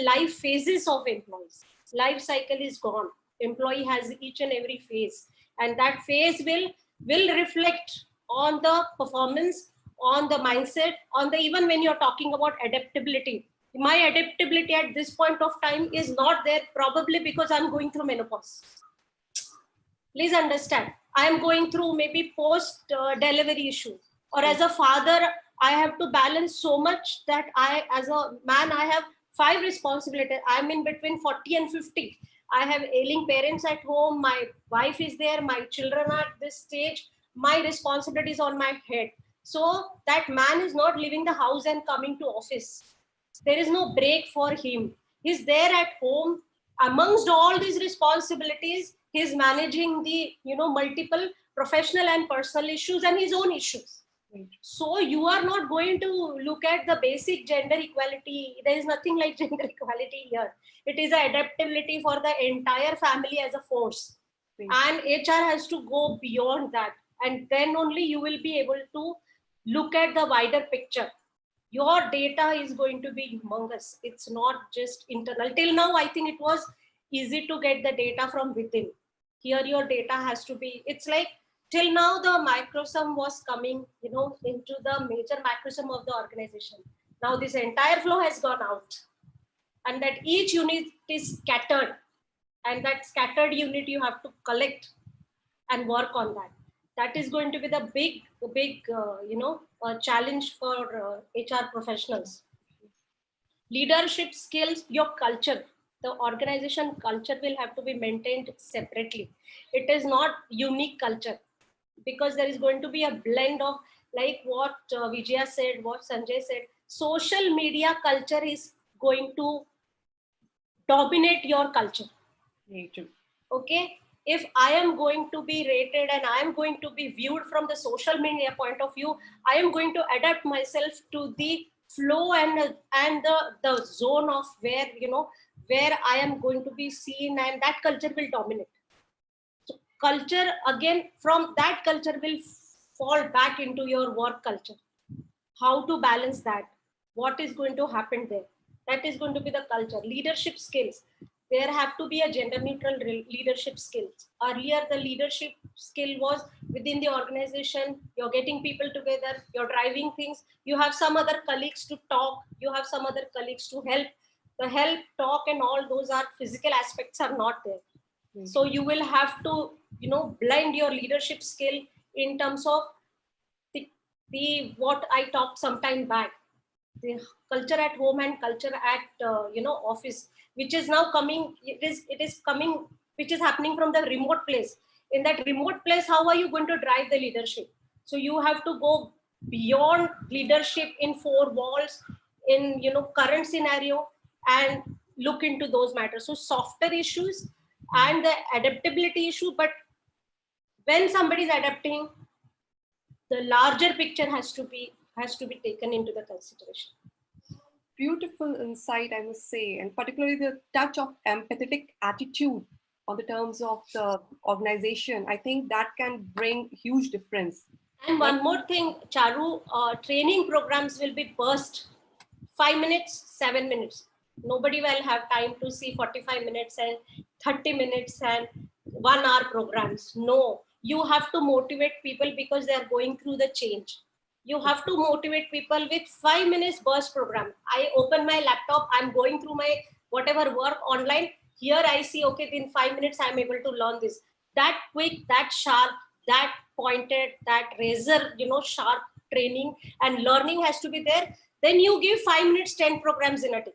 life phases of employees. Life cycle is gone. Employee has each and every phase, and that phase will reflect on the performance, on the mindset, on the, even when you're talking about adaptability. My adaptability at this point of time is not there, probably because I'm going through menopause. Please understand, I am going through maybe post delivery issue, or as a father I have to balance so much that I, as a man, I have 5 responsibilities. I'm in between 40 and 50. I have ailing parents at home, my wife is there, my children are at this stage, my responsibilities on my head. So that man is not leaving the house and coming to office. There is no break for him. He's there at home. Amongst all these responsibilities, he's managing the multiple professional and personal issues and his own issues. So you are not going to look at the basic gender equality. There is nothing like gender equality here. It is an adaptability for the entire family as a force. And HR has to go beyond that. And then only you will be able to look at the wider picture. Your data is going to be humongous. It's not just internal. Till now, I think it was easy to get the data from within. Here, your data has to be, it's like, till now the microsome was coming, into the major macrosome of the organization. Now this entire flow has gone out, and that each unit is scattered, and that scattered unit you have to collect and work on that. That is going to be the big challenge for HR professionals. Leadership skills, your culture, the organization culture will have to be maintained separately. It is not unique culture, because there is going to be a blend of, like what Vijaya said, what Sanjay said, social media culture is going to dominate your culture. Very true. Okay, if I am going to be rated and I am going to be viewed from the social media point of view, I am going to adapt myself to the flow and the zone of where, you know, where I am going to be seen, and that culture will dominate. So culture, again, from that culture will fall back into your work culture. How to balance that? What is going to happen there? That is going to be the culture. Leadership skills. There have to be a gender neutral leadership skills. Earlier, the leadership skill was within the organization. You're getting people together. You're driving things. You have some other colleagues to talk. You have some other colleagues to help. The help, talk, and all those are physical aspects are not there. So you will have to, you know, blend your leadership skill in terms of the what I talked some time back, the culture at home and culture at office, which is now coming. It is coming, which is happening from the remote place. In that remote place, how are you going to drive the leadership? So you have to go beyond leadership in four walls in, you know, current scenario, and look into those matters. So softer issues and the adaptability issue, but when somebody is adapting, the larger picture has to be taken into the consideration. Beautiful insight, I must say, and particularly the touch of empathetic attitude on the terms of the organization. I think that can bring huge difference. And one more thing, Charu, training programs will be burst 5 minutes, 7 minutes. Nobody will have time to see 45 minutes and 30 minutes and 1 hour programs. No, you have to motivate people because they are going through the change. You have to motivate people with 5 minutes burst program. I open my laptop, I'm going through my whatever work online. Here I see, okay, in 5 minutes, I'm able to learn this. That quick, that sharp, that pointed, that razor, you know, sharp training and learning has to be there. Then you give 5 minutes, 10 programs in a day.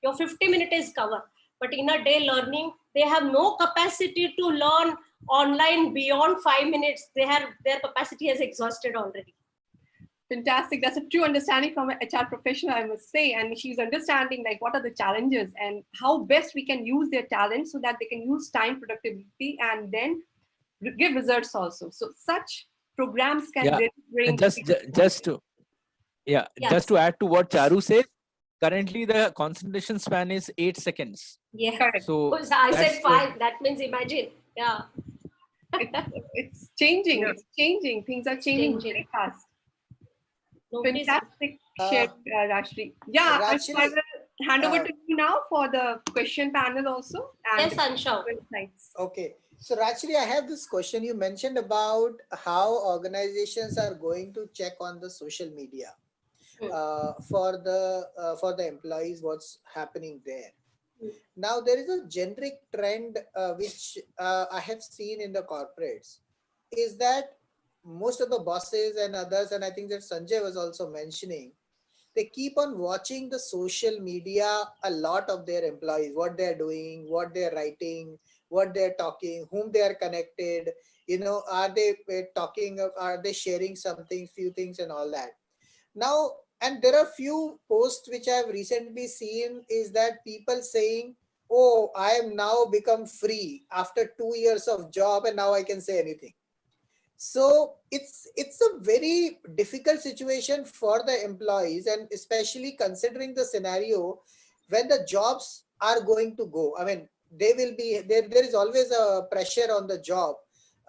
Your 50 minutes is covered. But in a day learning, they have no capacity to learn online beyond 5 minutes. Their capacity has exhausted already. Fantastic. That's a true understanding from an HR professional, I must say. And she's understanding like what are the challenges and how best we can use their talent so that they can use time productivity and then give results also. So such programs can really bring. Just to add to what Charu says, currently the concentration span is 8 seconds. Yeah. Correct. So I said 5. That means imagine. Yeah. It's changing. It's changing. Things are changing very fast. Fantastic shared, Rashri. Yeah, Rashri, I will hand over to you now for the question panel also. And yes, Ansha. Okay. So Rashri, I have this question. You mentioned about how organizations are going to check on the social media for the employees, what's happening there. Now there is a generic trend which I have seen in the corporates is that most of the bosses and others, and I think that Sanjay was also mentioning, they keep on watching the social media a lot of their employees, what they're doing, what they're writing, what they're talking, whom they are connected, you know, are they talking, are they sharing something, few things and all that. Now, and there are few posts which I have recently seen is that people saying, oh, I am now become free after 2 years of job and now I can say anything. So it's a very difficult situation for the employees, and especially considering the scenario when the jobs are going to go. I mean, they will be there. There is always a pressure on the job.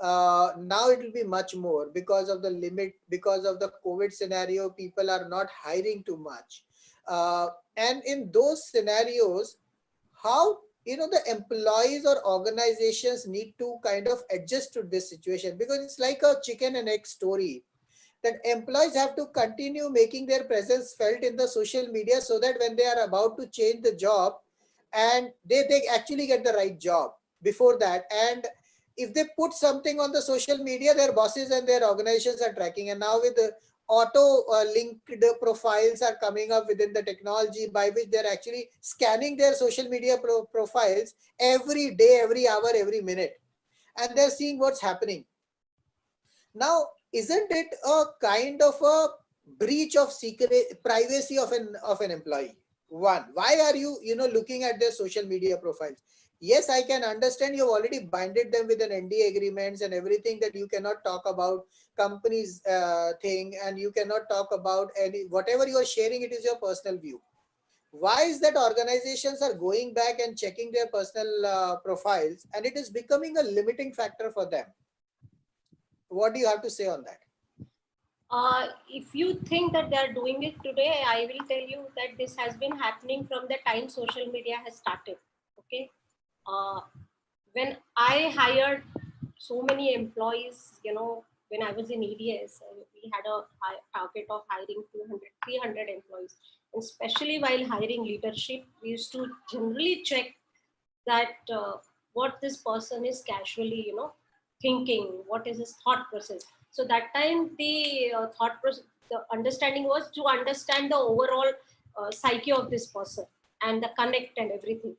Now it will be much more because of the limit, because of the COVID scenario. People are not hiring too much, and in those scenarios, how the employees or organizations need to kind of adjust to this situation, because it's like a chicken and egg story, that employees have to continue making their presence felt in the social media so that when they are about to change the job and they actually get the right job before that. And if they put something on the social media, their bosses and their organizations are tracking. And now with the auto linked profiles are coming up within the technology by which they're actually scanning their social media profiles every day, every hour, every minute, and they're seeing what's happening. Now, isn't it a kind of a breach of secret privacy of an employee? One, why are you, looking at their social media profiles? Yes, I can understand you've already binded them with an NDA agreements and everything, that you cannot talk about companies thing, and you cannot talk about any, whatever you are sharing, it is your personal view. Why is that organizations are going back and checking their personal profiles, and it is becoming a limiting factor for them? What do you have to say on that? If you think that they are doing it today, I will tell you that this has been happening from the time social media has started. Okay. Uh, when I hired so many employees, when I was in EDS, we had a target of hiring 300 employees. And especially while hiring leadership, we used to generally check that what this person is casually, thinking, what is his thought process. So that time the thought process, the understanding was to understand the overall psyche of this person and the connect and everything.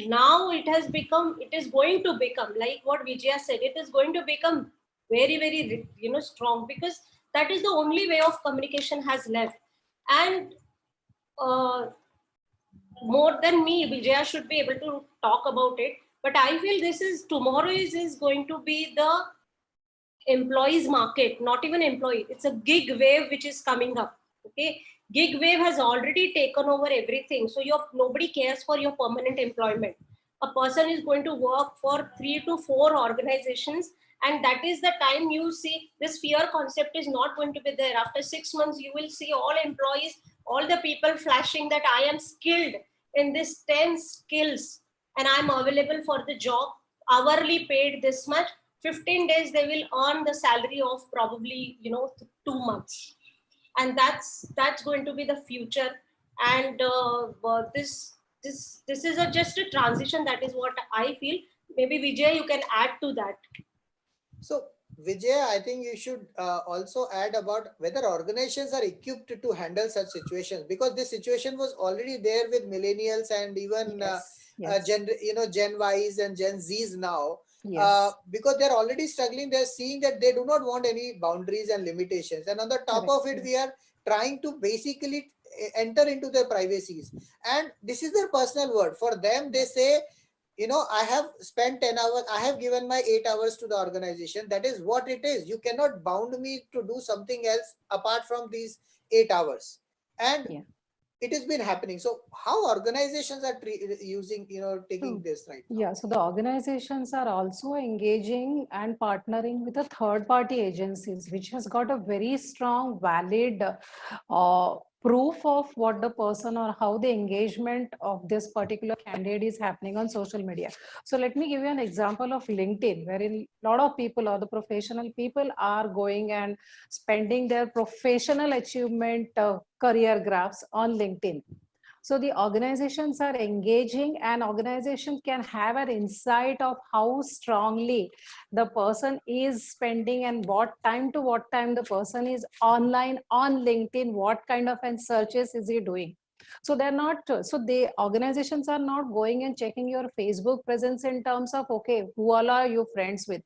Now it has become, it is going to become like what Vijaya said, it is going to become very, very, strong, because that is the only way of communication has left. And uh, more than me, Vijaya should be able to talk about it. But I feel this is, tomorrow is going to be the employees market, not even employee. It's a gig wave which is coming up. Okay. Gig wave has already taken over everything. So nobody cares for your permanent employment. A person is going to work for 3 to 4 organizations. And that is the time you see this fear concept is not going to be there. After 6 months, you will see all employees, all the people flashing that I am skilled in this 10 skills and I'm available for the job, hourly paid this much. 15 days they will earn the salary of probably 2 months, and that's going to be the future. And this is just a transition. That is what I feel. Maybe Vijay, you can add to that. So, Vijay, I think you should also add about whether organizations are equipped to handle such situations, because this situation was already there with millennials and even Yes. Gen Ys and Gen Zs now. Yes. Because they're already struggling, they're seeing that they do not want any boundaries and limitations, and on the top Correct, of it, we are trying to basically enter into their privacies, and this is their personal word. For them, they say, I have spent 10 hours, I have given my 8 hours to the organization. That is what it is. You cannot bound me to do something else apart from these 8 hours. And Yeah. it has been happening. So how organizations are using, taking this right now? Yeah, so the organizations are also engaging and partnering with the third party agencies, which has got a very strong, valid proof of what the person or how the engagement of this particular candidate is happening on social media. So let me give you an example of LinkedIn, wherein a lot of people or the professional people are going and spending their professional achievement career graphs on LinkedIn. So the organizations are engaging, and organization can have an insight of how strongly the person is spending and what time to what time the person is online on LinkedIn, what kind of an searches is he doing. So they're not, so the organizations are not going and checking your Facebook presence in terms of, okay, who all are you friends with?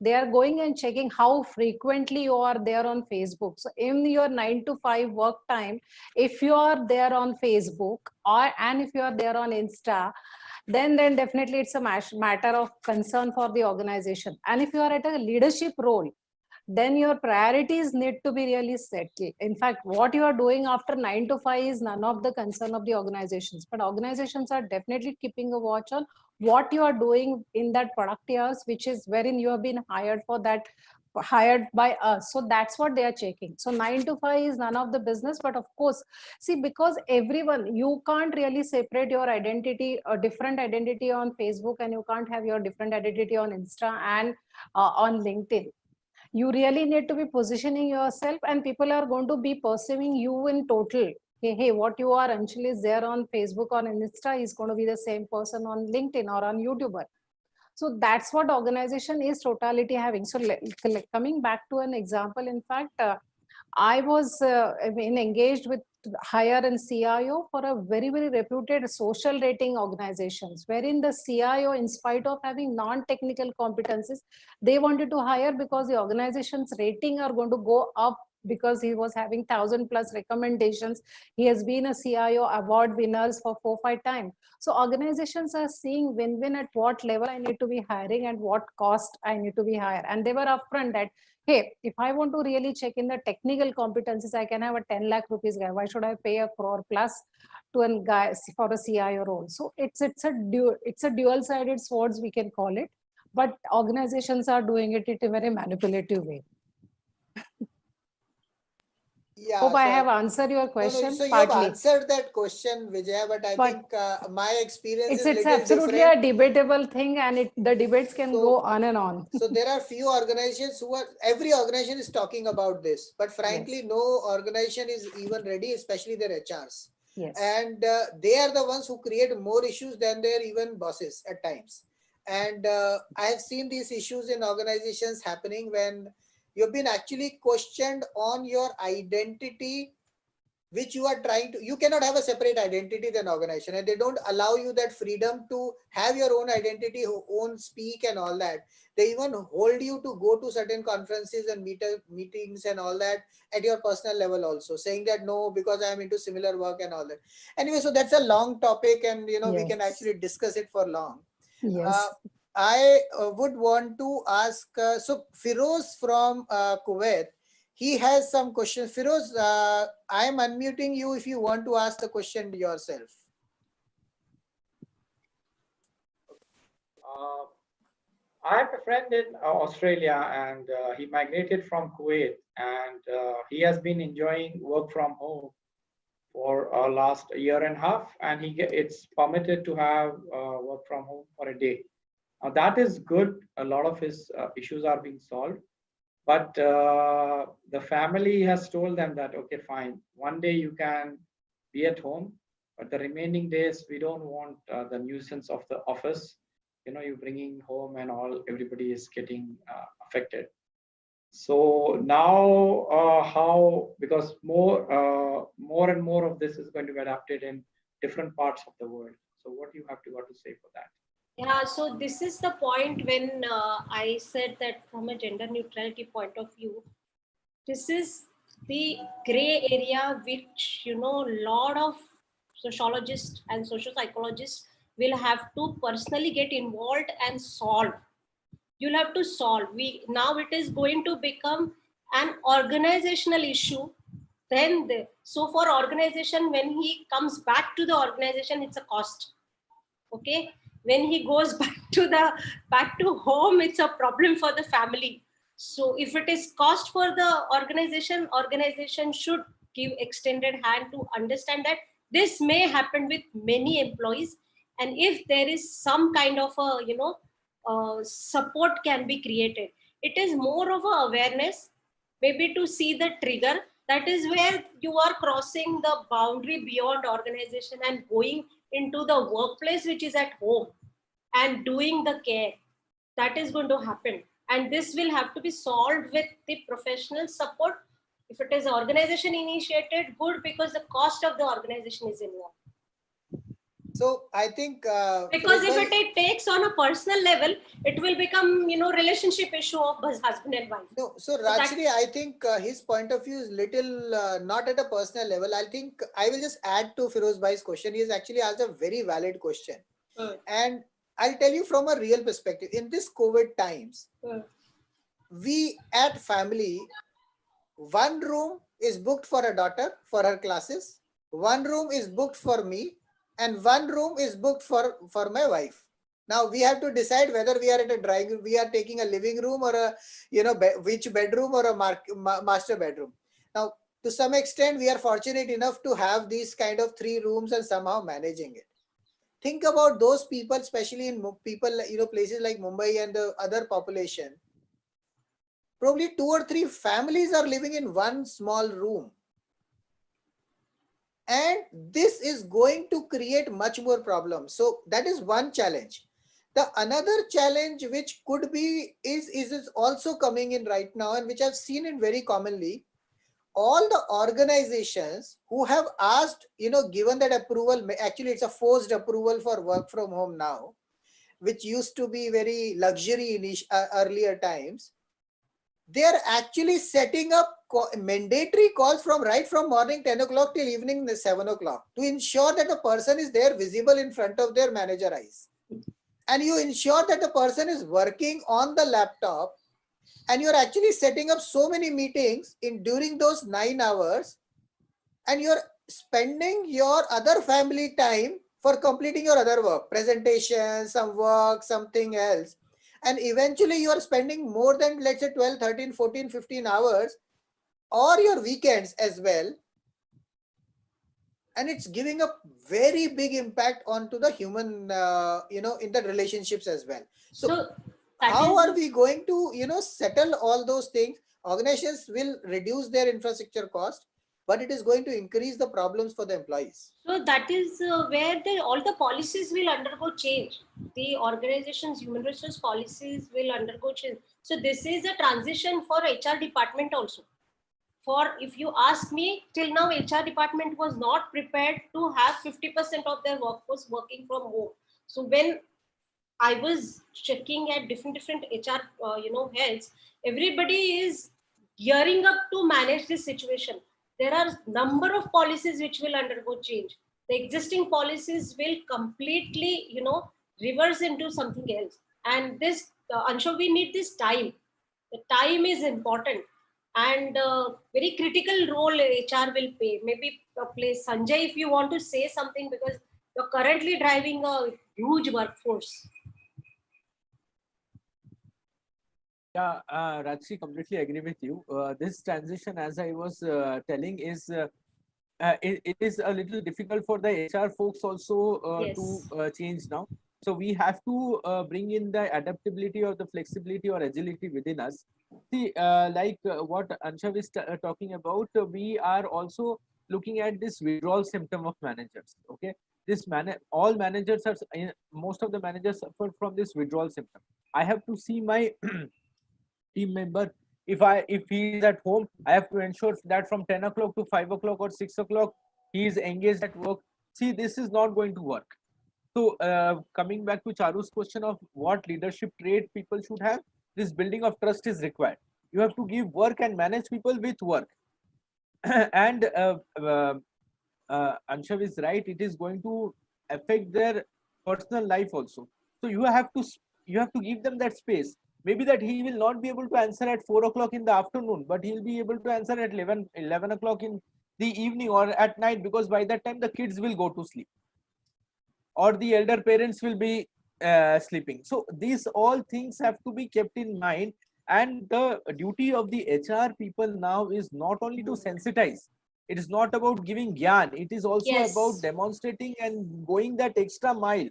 They are going and checking how frequently you are there on Facebook. So in your 9 to 5 work time, if you are there on Facebook and if you are there on Insta, then definitely it's a matter of concern for the organization. And if you are at a leadership role, then your priorities need to be really set. In fact, what you are doing after 9 to 5 is none of the concern of the organizations, but organizations are definitely keeping a watch on what you are doing in that product years, which is wherein you have been hired for that, hired by us. So that's what they are checking. So 9 to 5 is none of the business. But of course, see, because everyone, you can't really separate your identity, a different identity on Facebook, and you can't have your different identity on Insta and on LinkedIn. You really need to be positioning yourself, and people are going to be perceiving you in total. Hey, what you are actually is there on Facebook or Insta is going to be the same person on LinkedIn or on YouTuber. So that's what organization is totality having. So coming back to an example, in fact, I was engaged with hire and CIO for a very, very reputed social rating organizations, wherein the CIO, in spite of having non-technical competencies, they wanted to hire because the organization's rating are going to go up because he was having 1,000+ recommendations. He has been a CIO award winners for 4-5 times. So organizations are seeing win-win at what level I need to be hiring and what cost I need to be hired. And they were upfront that, hey, if I want to really check in the technical competencies, I can have a 10 lakh rupees guy. Why should I pay a crore plus to a guy for a CIO role? So it's a dual-sided swords, we can call it, but organizations are doing it in a very manipulative way. Yeah, Hope I so have answered your no, question so you have partly. answered that question, Vijaya, but I But think my experience It's is little absolutely different. a debatable thing, and the debates can So- go on and on. So there are few organizations every organization is talking about this, but frankly, no organization is even ready, especially their HRs. Yes. And they are the ones who create more issues than their even bosses at times. And I have seen these issues in organizations happening when you've been actually questioned on your identity, which you are trying to, you cannot have a separate identity than organization, and they don't allow you that freedom to have your own identity, own speak and all that. They even hold you to go to certain conferences and meetings and all that at your personal level also, saying that no, because I am into similar work and all that. Anyway, so that's a long topic, and we can Yes. actually discuss it for long. Yes. I would want to ask, so Firoz from Kuwait, he has some questions. Firoz, I am unmuting you if you want to ask the question yourself. I have a friend in Australia, and he migrated from Kuwait, and he has been enjoying work from home for last year and a half, and it's permitted to have work from home for a day. That is good. A lot of his issues are being solved, but the family has told them that, okay, fine, one day you can be at home, but the remaining days we don't want the nuisance of the office. You bringing home and all, everybody is getting affected. So now how, because more and more of this is going to be adapted in different parts of the world. So what do you have to say for that? Yeah, so this is the point when I said that from a gender neutrality point of view, this is the gray area which, a lot of sociologists and social psychologists will have to personally get involved and solve. You'll have to solve. Now it is going to become an organizational issue. So for organization, when he comes back to the organization, it's a cost. Okay, when he goes back to home, it's a problem for the family. So if it is cost for the organization should give extended hand to understand that this may happen with many employees, and if there is some kind of a support can be created. It is more of a awareness, maybe to see the trigger. That is where you are crossing the boundary beyond organization and going into the workplace, which is at home, and doing the care. That is going to happen, and this will have to be solved with the professional support. If it is organization initiated, good, because the cost of the organization is involved. So I think Because if it takes on a personal level, it will become relationship issue of husband and wife. no, so Rajshri, I think his point of view is little not at a personal level. I think I will just add to Firoz Bhai's question. He has actually asked a very valid question, and I'll tell you from a real perspective. In this COVID times, we at family, one room is booked for a daughter for her classes, one room is booked for me, and one room is booked for my wife. Now we have to decide whether we are at a drawing room, we are taking a living room or a which bedroom or a master bedroom. Now to some extent we are fortunate enough to have these kind of 3 rooms and somehow managing it. Think about those people, especially in places like Mumbai and the other population. Probably 2 or 3 families are living in one small room. And this is going to create much more problems. So that is one challenge. The another challenge which could be is also coming in right now, and which I've seen it very commonly. All the organizations who have asked, given that approval, actually it's a forced approval for work from home now, which used to be very luxury in earlier times. they are actually setting up mandatory calls from right from morning 10 o'clock till evening 7 o'clock to ensure that the person is there visible in front of their manager eyes. And you ensure that the person is working on the laptop, and you're actually setting up so many meetings in during those 9 hours, and you're spending your other family time for completing your other work, presentation, some work, something else. And eventually you are spending more than, let's say, 12, 13, 14, 15 hours or your weekends as well. And it's giving a very big impact onto the human, in the relationships as well. So that how is are we going to, settle all those things? Organizations will reduce their infrastructure cost, but it is going to increase the problems for the employees. So that is where all the policies will undergo change. The organization's human resource policies will undergo change. So this is a transition for HR department also. For, if you ask me, till now HR department was not prepared to have 50% of their workforce working from home. So when I was checking at different HR heads, everybody is gearing up to manage this situation. There are number of policies which will undergo change. The existing policies will completely reverse into something else. And this Anshu, we need this time. The time is important, and very critical role HR will play. Maybe play. Sanjay, if you want to say something, because you're currently driving a huge workforce. Yeah, Rajshi, completely agree with you. This transition, as I was telling, is it is a little difficult for the HR folks also Yes. to change now. So we have to bring in the adaptability or the flexibility or agility within us. See, what Anshav is talking about, we are also looking at this withdrawal symptom of managers. Okay, all managers are, most of the managers suffer from this withdrawal symptom. I have to see my team member. If he is at home, I have to ensure that from 10 o'clock to 5 o'clock or 6 o'clock he is engaged at work. See, this is not going to work. So coming back to Charu's question of what leadership trait people should have, this building of trust is required. You have to give work and manage people with work. And Anshav is right, it is going to affect their personal life also. So you have to give them that space. Maybe that he will not be able to answer at 4 o'clock in the afternoon, but he'll be able to answer at 11 o'clock in the evening or at night, because by that time the kids will go to sleep or the elder parents will be sleeping. So these all things have to be kept in mind. And the duty of the HR people now is not only to sensitize. It is not about giving gyan. It is also Yes. about demonstrating and going that extra mile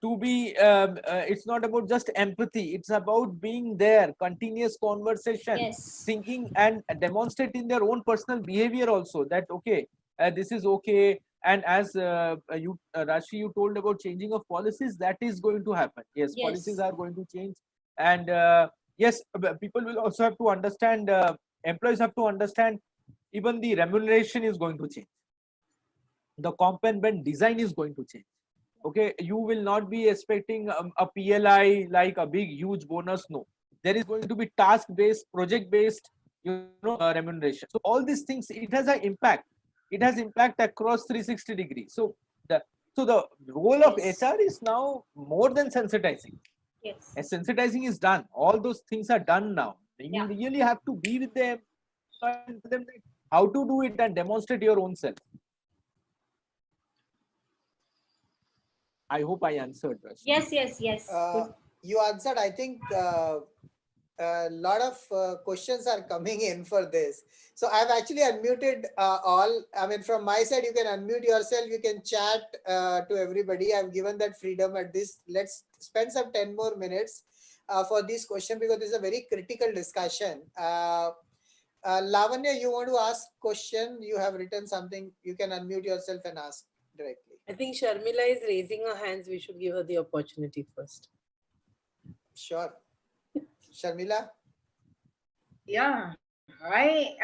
to be. It's not about just empathy. It's about being there, continuous conversation, Yes. thinking and demonstrating their own personal behavior also. That okay, this is okay. And as Rashi, you told about changing of policies, that is going to happen. Yes, Yes. policies are going to change. And yes, people will also have to understand, employees have to understand, even the remuneration is going to change. The comp and bend design is going to change. Okay, you will not be expecting a PLI like a big huge bonus. No, there is going to be task based, project based, remuneration. So all these things, it has an impact. It has impact across 360 degrees. So the role of Yes. HR is now more than sensitizing. Yes. As sensitizing is done, all those things are done now. You Yeah. really have to be with them and tell them how to do it and demonstrate your own self. I hope I answered. Rashmi. Yes. You answered. I think a lot of questions are coming in for this. So I've actually unmuted all. I mean, from my side, you can unmute yourself. You can chat to everybody. I've given that freedom at this. Let's spend some 10 more minutes for this question, because this is a very critical discussion. Lavanya, you want to ask question? You have written something. You can unmute yourself and ask directly. I think Sharmila is raising her hands. We should give her the opportunity first. Sure. Sharmila? Yeah, I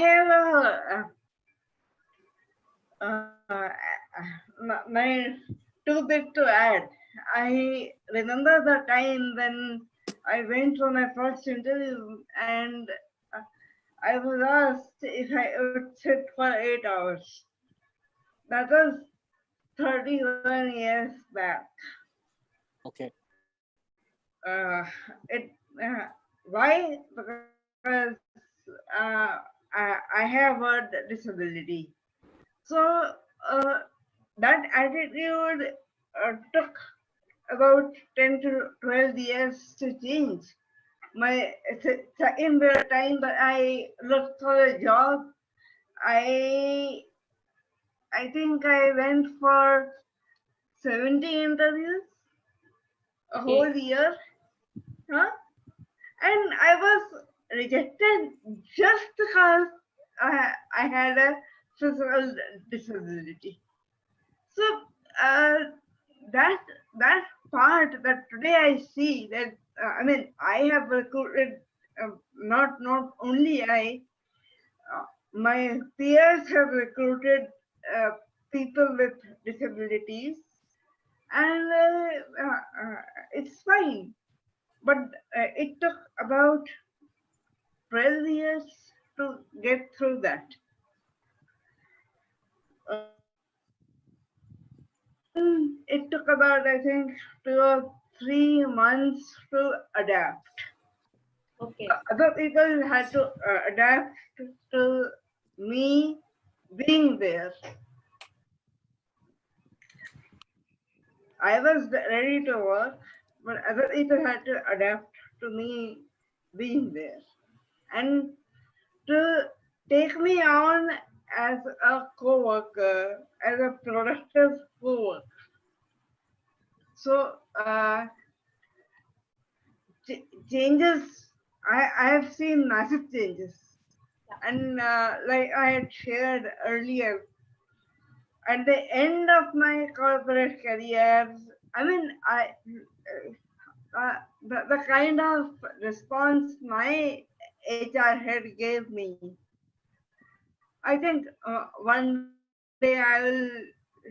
have my two bit to add. I remember the time when I went for my first interview and I was asked if I would sit for 8 hours. That was 31 years back. Okay. Uh, it why? Because I have a disability. So that attitude took about 10 to 12 years to change. My second time that I looked for a job, I I think I went for 70 interviews a Okay. whole year. Huh? And I was rejected just because I had a physical disability. So that that part that today I see that I mean I have recruited not only I my peers have recruited uh, people with disabilities and it's fine, but it took about 12 years to get through that. And it took about, I think, 2 or 3 months to adapt. Okay. Other people had to adapt to me being there. I was ready to work, but other people had to adapt to me being there. And to take me on as a co-worker, as a productive co-worker. So changes, I have seen massive changes. And like I had shared earlier, at the end of my corporate career, I mean, the kind of response my HR head gave me, I think one day I will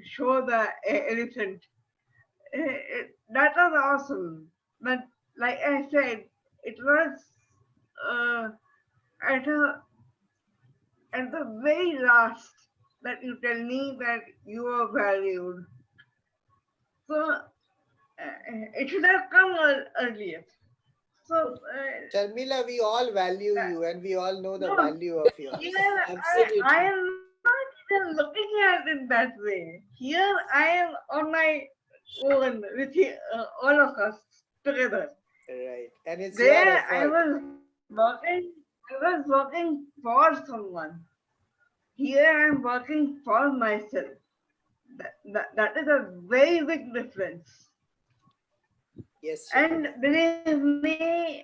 show the elephant. That was awesome. But like I said, it was uh, at at the very last that you tell me that you are valued. So it should have come earlier. So Sharmila, we all value you and we all know the no, value of yours. here Absolutely. I am not even looking at it that way. Here I am on my own with all of us together. Right. And it's your There I effort. was working for someone. Here I am working for myself. That is a very big difference. Yes. And Sharmila. believe me,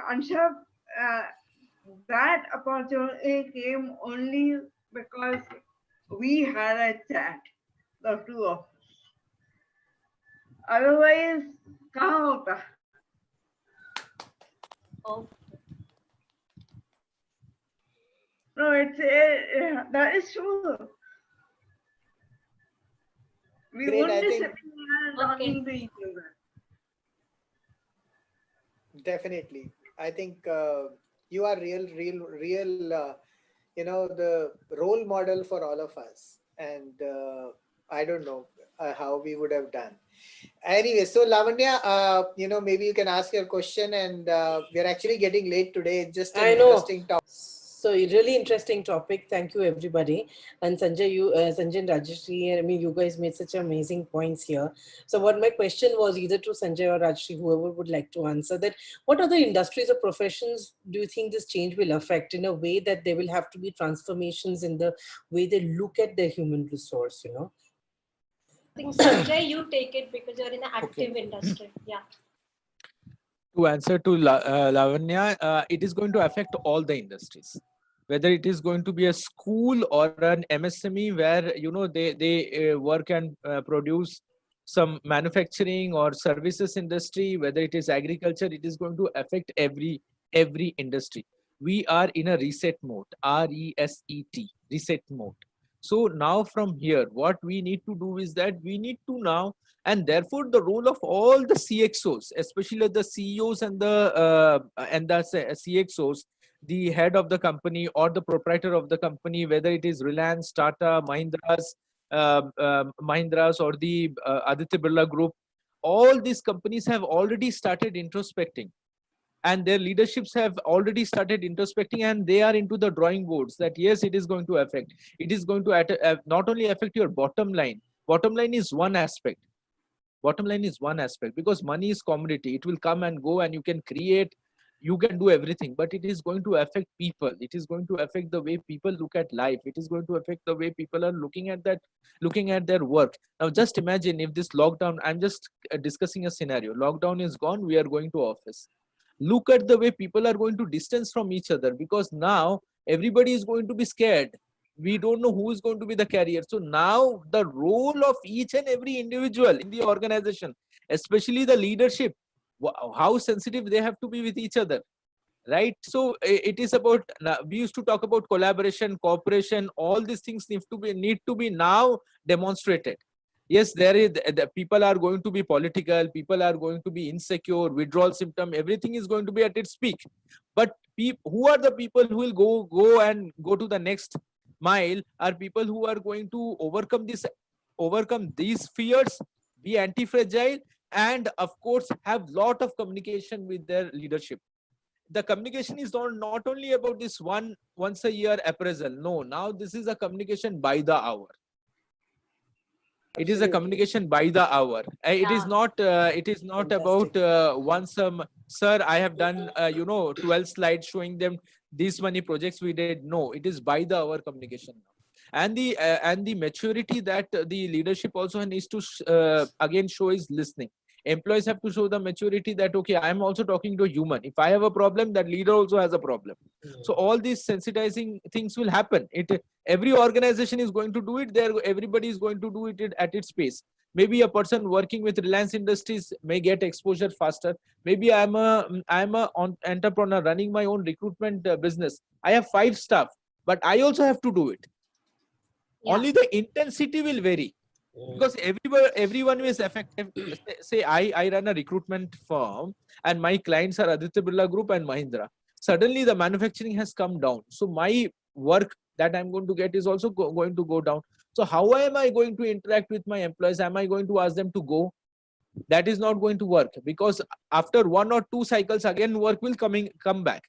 Ansha, uh, that opportunity came only because we had a chat, the two of us. Otherwise, कहाँ होता? Oh, No, that is true. We Great, won't I be think- sitting here and talking to each other. Definitely. I think you are real, the role model for all of us. And I don't know how we would have done. Anyway, so Lavanya, maybe you can ask your question and we're actually getting late today. It's just an I know. interesting topic. So really interesting topic. Thank you, everybody. And Sanjay, Sanjay and Rajeshri, I mean, you guys made such amazing points here. So what my question was either to Sanjay or Rajeshri, whoever would like to answer that, what other industries or professions do you think this change will affect in a way that there will have to be transformations in the way they look at their human resource, I think Sanjay, you take it because you're in an active Okay. industry. Yeah. To answer to Lavanya, it is going to affect all the industries, whether it is going to be a school or an MSME where they work and produce some manufacturing or services industry, whether it is agriculture, it is going to affect every industry. We are in a reset mode, RESET, reset mode. So now from here, what we need to do is that we need to now, and therefore the role of all the CXOs, especially the CEOs and the CXOs, the head of the company or the proprietor of the company, whether it is Reliance, Tata, Mahindras or the Aditya Birla Group, all these companies have already started introspecting, and their leaderships have already started introspecting, and they are into the drawing boards that yes, it is going to affect. It is going to not only affect your bottom line. Bottom line is one aspect. Bottom line is one aspect, because money is commodity. It will come and go, and you can create, you can do everything, but it is going to affect people. It is going to affect the way people look at life. It is going to affect the way people are looking at their work. Now just imagine if this lockdown, I'm just discussing a scenario, lockdown is gone, we are going to office. Look at the way people are going to distance from each other, because now everybody is going to be scared. We don't know who is going to be the carrier. So now the role of each and every individual in the organization, especially the leadership, how sensitive they have to be with each other, right? So it is about, we used to talk about collaboration, cooperation, all these things need to be now demonstrated. Yes, there is, the people are going to be political, people are going to be insecure, withdrawal symptom, everything is going to be at its peak. But who are the people who will go to the next mile? Are people who are going to overcome these fears, be anti-fragile, and of course have lot of communication with their leadership. The communication is not only about this once a year appraisal. No, now this is a communication by the hour. It is a communication by the hour. It is not about sir, I have done 12 slides showing them these many projects we did. No, it is by the hour communication now. And the maturity that the leadership also needs to again show is listening. Employees have to show the maturity that, okay, I am also talking to a human. If I have a problem, that leader also has a problem. So all these sensitizing things will happen. Every organization is going to do it. Everybody is going to do it at its pace. Maybe a person working with Reliance Industries may get exposure faster. Maybe I'm a entrepreneur running my own recruitment business. I have 5 staff, but I also have to do it. Yeah. Only the intensity will vary. Because everyone is affected. Say I run a recruitment firm and my clients are Aditya Birla Group and Mahindra. Suddenly the manufacturing has come down. So my work that I'm going to get is also going to go down. So how am I going to interact with my employees? Am I going to ask them to go? That is not going to work, because after 1 or 2 cycles again work will come back.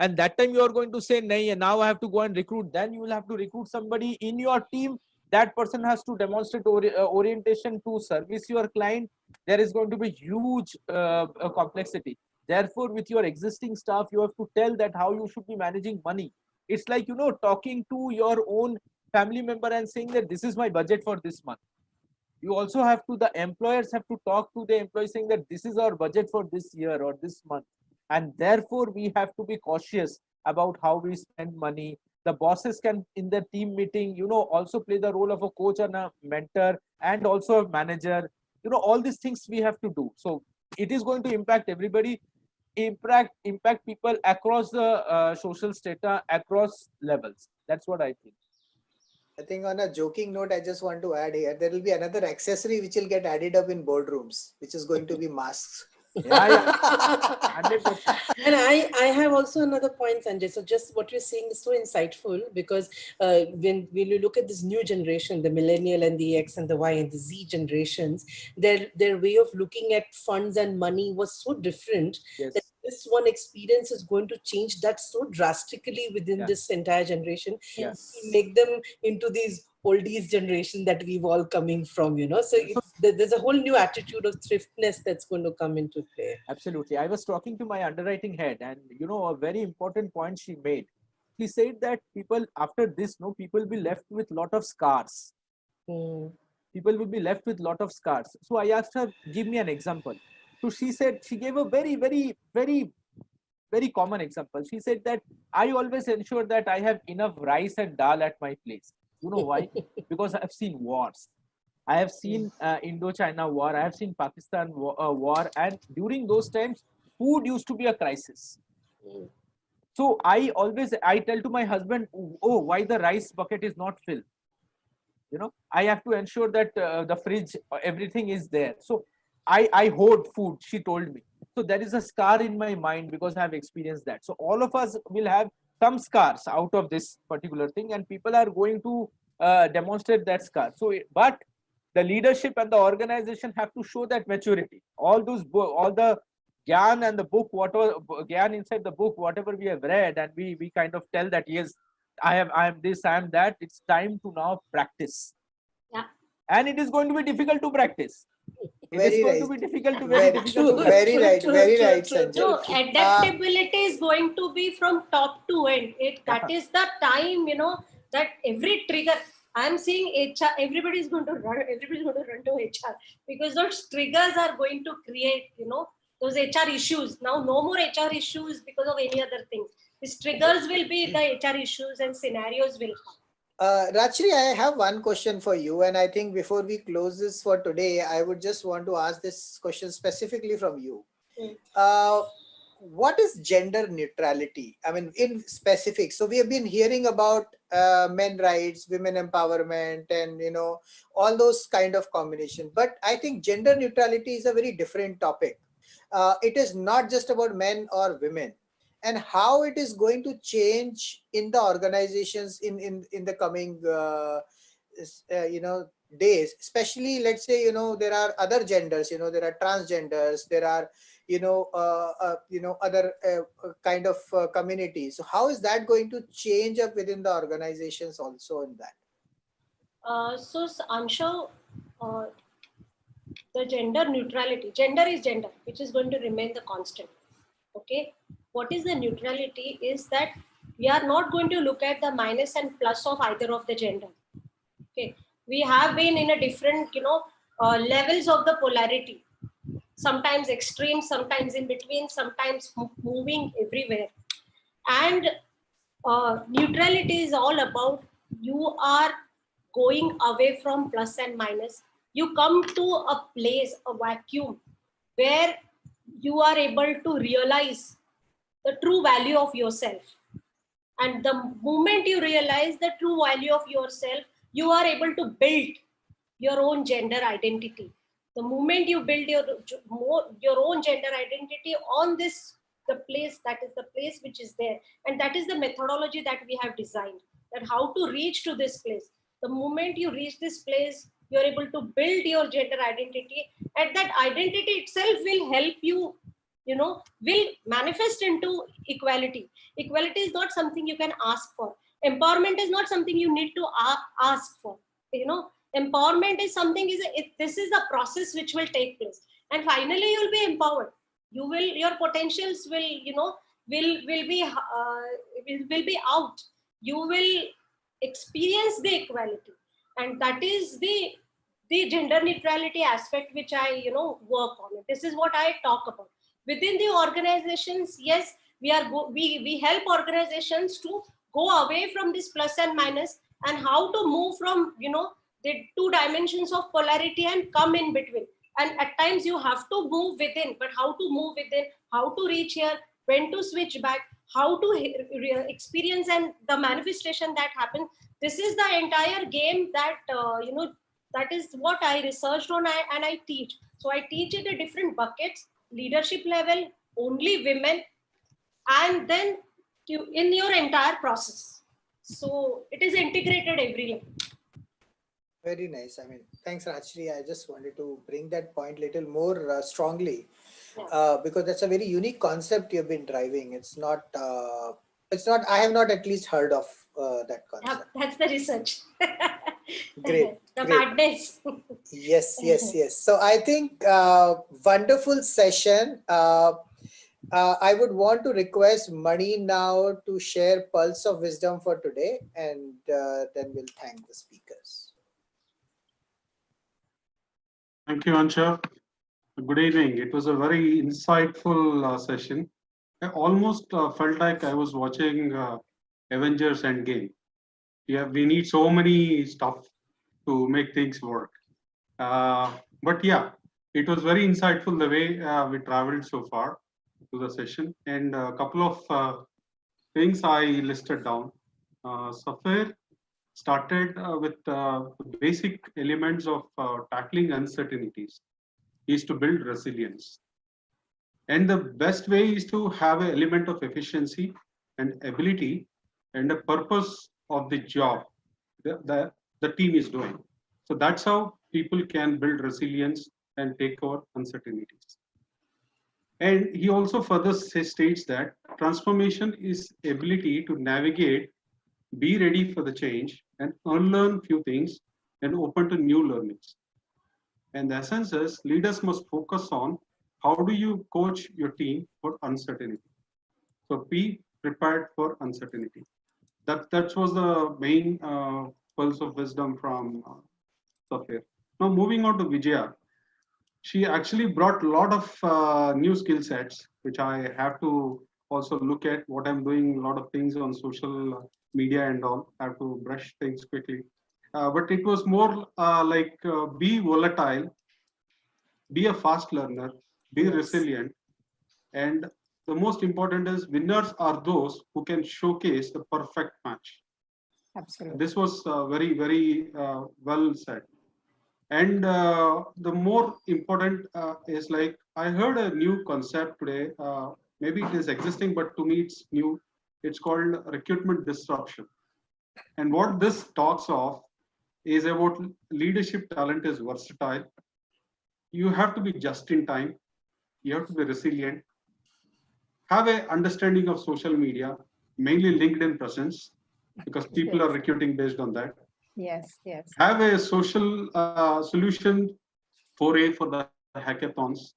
And that time you are going to say, nay, now I have to go and recruit. Then you will have to recruit somebody in your team. That person has to demonstrate orientation to service your client. There is going to be huge complexity. Therefore, with your existing staff, you have to tell that how you should be managing money. It's like, talking to your own family member and saying that this is my budget for this month. You also have to, the employers have to talk to the employees saying that this is our budget for this year or this month. And therefore, we have to be cautious about how we spend money. The bosses can, in the team meeting, also play the role of a coach and a mentor and also a manager. All these things we have to do. So it is going to impact everybody, impact people across the social strata, across levels. That's what I think. I think on a joking note, I just want to add here, there will be another accessory which will get added up in boardrooms, which is going to be masks. Yeah. 100%. And I have also another point, Sanjay. So just what you're saying is so insightful, because when you look at this new generation, the millennial and the X and the Y and the Z generations, their way of looking at funds and money was so different. Yes. That this one experience is going to change that so drastically within this entire generation. Yes. Make them into these oldies generation that we've all coming from, So there's a whole new attitude of thriftness that's going to come into play. Absolutely. I was talking to my underwriting head, and a very important point she made. She said that people after this, people will be left with lot of scars. People will be left with lot of scars. So I asked her, give me an example. So she said, she gave a very, very, very, very common example. She said that I always ensure that I have enough rice and dal at my place. You know why? Because I've seen wars. I have seen Indo-China war. I have seen Pakistan war. And during those times, food used to be a crisis. So I tell to my husband, oh, why the rice bucket is not filled? You know, I have to ensure that the fridge, everything is there. So I hoard food, she told me. So there is a scar in my mind because I have experienced that. So all of us will have some scars out of this particular thing, and people are going to demonstrate that scar. So, but the leadership and the organization have to show that maturity. All those, all the gyan and the book, whatever gyan inside the book, whatever we have read, and we kind of tell that yes, I am this, I am that. It's time to now practice. Yeah. And it is going to be difficult to practice. It Very is going right. to be difficult to Very difficult to Very practice. right, very true, right, true, Sanjay. So adaptability is going to be from top to end. That is the time, you know, that every trigger. I'm seeing HR, everybody's going to run to HR because those triggers are going to create, you know, those HR issues. Now, no more HR issues because of any other things. These triggers will be the HR issues and scenarios will come. Rajshri, I have one question for you, and I think before we close this for today, I would just want to ask this question specifically from you. What is gender neutrality? I mean, in specific. So we have been hearing about men rights, women empowerment, and you know all those kind of combination. But I think gender neutrality is a very different topic. It is not just about men or women, and how it is going to change in the organizations in the coming you know days. Especially, let's say, you know, there are other genders. You know, there are transgenders. There are you know other kind of communities. So how is that going to change up within the organizations also in that? So Anshu, the gender neutrality, gender is gender, which is going to remain the constant. Okay, what is the neutrality is that we are not going to look at the minus and plus of either of the gender. Okay, we have been in a different, you know, levels of the polarity, sometimes extreme, sometimes in between, sometimes moving everywhere. And neutrality is all about you are going away from plus and minus. You come to a place, a vacuum, where you are able to realize the true value of yourself. And the moment you realize the true value of yourself, you are able to build your own gender identity. The moment you build your own gender identity on this, the place, that is the place which is there. And that is the methodology that we have designed, that how to reach to this place. The moment you reach this place, you're able to build your gender identity, and that identity itself will help you, you know, will manifest into equality. Equality is not something you can ask for. Empowerment is not something you need to ask for. You know, empowerment is something, this is a process which will take place, and finally you'll be empowered. You will, your potentials will, you know, will be out. You will experience the equality, and that is the gender neutrality aspect which I, you know, work on. This is what I talk about within the organizations. Yes, we help organizations to go away from this plus and minus, and how to move from, you know, the two dimensions of polarity and come in between. And at times you have to move within, but how to move within, how to reach here, when to switch back, how to experience and the manifestation that happens. This is the entire game that, you know, that is what I researched on, and I teach. So I teach it in different buckets: leadership level, only women, and then in your entire process. So it is integrated every level. Very nice. I mean, thanks, Rajshri. I just wanted to bring that point little more strongly, because that's a very unique concept you've been driving. It's not, I have not at least heard of that concept. That's the research. Great. The great. madness. Yes. So I think wonderful session. I would want to request Mani now to share Pulse of Wisdom for today, and then we'll thank the speakers. Thank you, Anshu. Good evening. It was a very insightful session. I almost felt like I was watching Avengers Endgame. We need so many stuff to make things work. But yeah, it was very insightful the way we traveled so far to the session, and a couple of things I listed down. Safir started with the basic elements of tackling uncertainties is to build resilience. And the best way is to have an element of efficiency and ability and a purpose of the job the team is doing. So that's how people can build resilience and take over uncertainties. And he also further states that transformation is ability to navigate, be ready for the change, and unlearn few things and open to new learnings. And the essence is leaders must focus on how do you coach your team for uncertainty. So be prepared for uncertainty. That was the main pulse of wisdom from Safir. Now moving on to Vijaya. She actually brought a lot of new skill sets, which I have to also look at what I'm doing, a lot of things on social media and all. I have to brush things quickly. But it was more be volatile, be a fast learner, be resilient. And the most important is winners are those who can showcase the perfect match. Absolutely. This was very, very well said. And the more important is like, I heard a new concept today. Maybe it is existing, but to me it's new. It's called recruitment disruption. And what this talks of is about leadership talent is versatile. You have to be just in time. You have to be resilient. Have an understanding of social media, mainly LinkedIn presence, because people are recruiting based on that. Yes, yes. Have a social solution foray for the hackathons.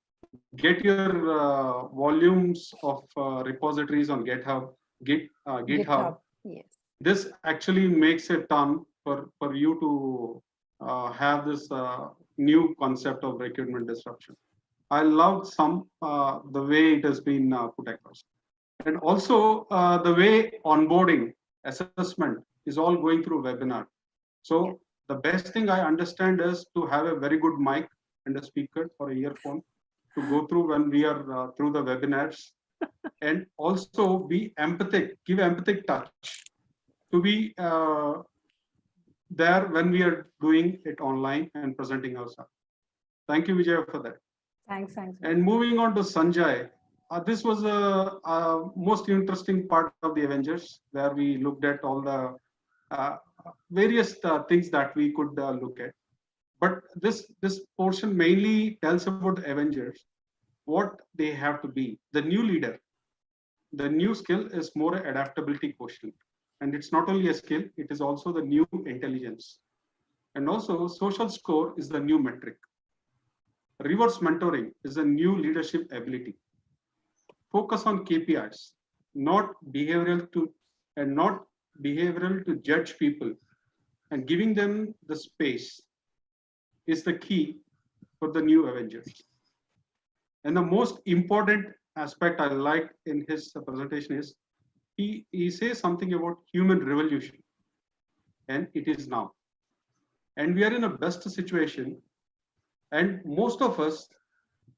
Get your volumes of repositories on GitHub. GitHub. Yes. This actually makes a ton for you to have this new concept of recruitment disruption. I loved the way it has been put across. And also the way onboarding assessment is all going through webinar. So the best thing I understand is to have a very good mic and a speaker or a earphone to go through when we are through the webinars, and also be empathic, give empathic touch to be there when we are doing it online and presenting ourselves. Thank you, Vijay, for that. Thanks. And moving on to Sanjay, this was a most interesting part of the Avengers, where we looked at all the various things that we could look at. But this portion mainly tells about the Avengers, what they have to be. The new leader, the new skill is more adaptability quotient. And it's not only a skill, it is also the new intelligence. And also social score is the new metric. Reverse mentoring is a new leadership ability. Focus on KPIs, not behavioral to judge people, and giving them the space is the key for the new Avengers. And the most important aspect I liked in his presentation is he says something about human revolution, and it is now. And we are in a best situation, and most of us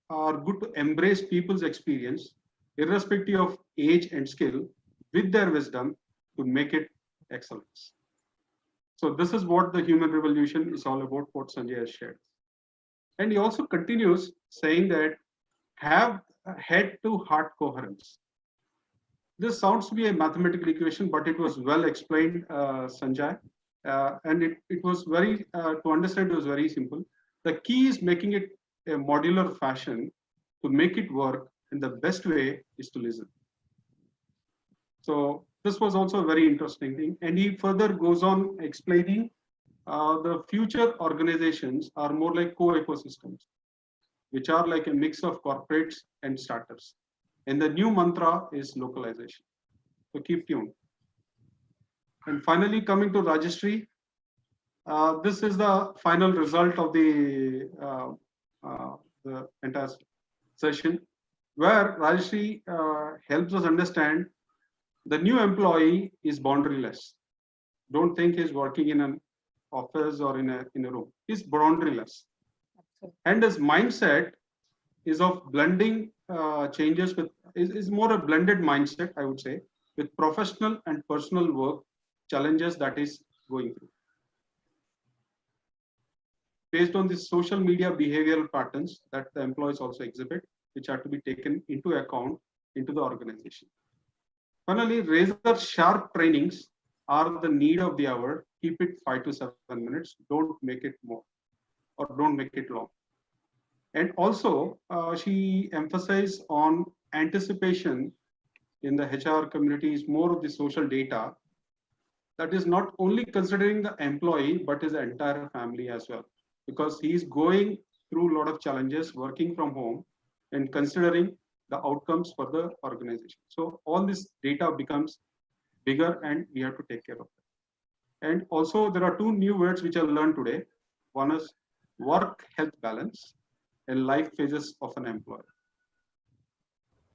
are good to embrace people's experience, irrespective of age and skill, with their wisdom to make it excellence. So this is what the human revolution is all about, what Sanjay has shared. And he also continues saying that have head to heart coherence. This sounds to be a mathematical equation, but it was well explained, Sanjay. And it was very, to understand, it was very simple. The key is making it a modular fashion. To make it work, and the best way is to listen. So this was also a very interesting thing. And he further goes on explaining the future organizations are more like co-ecosystems, which are like a mix of corporates and startups. And the new mantra is localization. So keep tuned. And finally, coming to Rajashree, this is the final result of the entire session, where Rajashree helps us understand the new employee is boundaryless. Don't think he's working in an office or in a room. He's boundaryless. And his mindset is of blending changes with, is more a blended mindset, I would say, with professional and personal work challenges that is going through. Based on the social media behavioral patterns that the employees also exhibit, which are to be taken into account into the organization. Finally, razor sharp trainings are the need of the hour. Keep it 5 to 7 minutes. Don't make it more, or don't make it long. And also, she emphasized on anticipation in the HR community is more of the social data that is not only considering the employee, but his entire family as well, because he's going through a lot of challenges working from home and considering the outcomes for the organization. So all this data becomes bigger and we have to take care of it. And also there are two new words which I learned today. One is work health balance and life phases of an employer.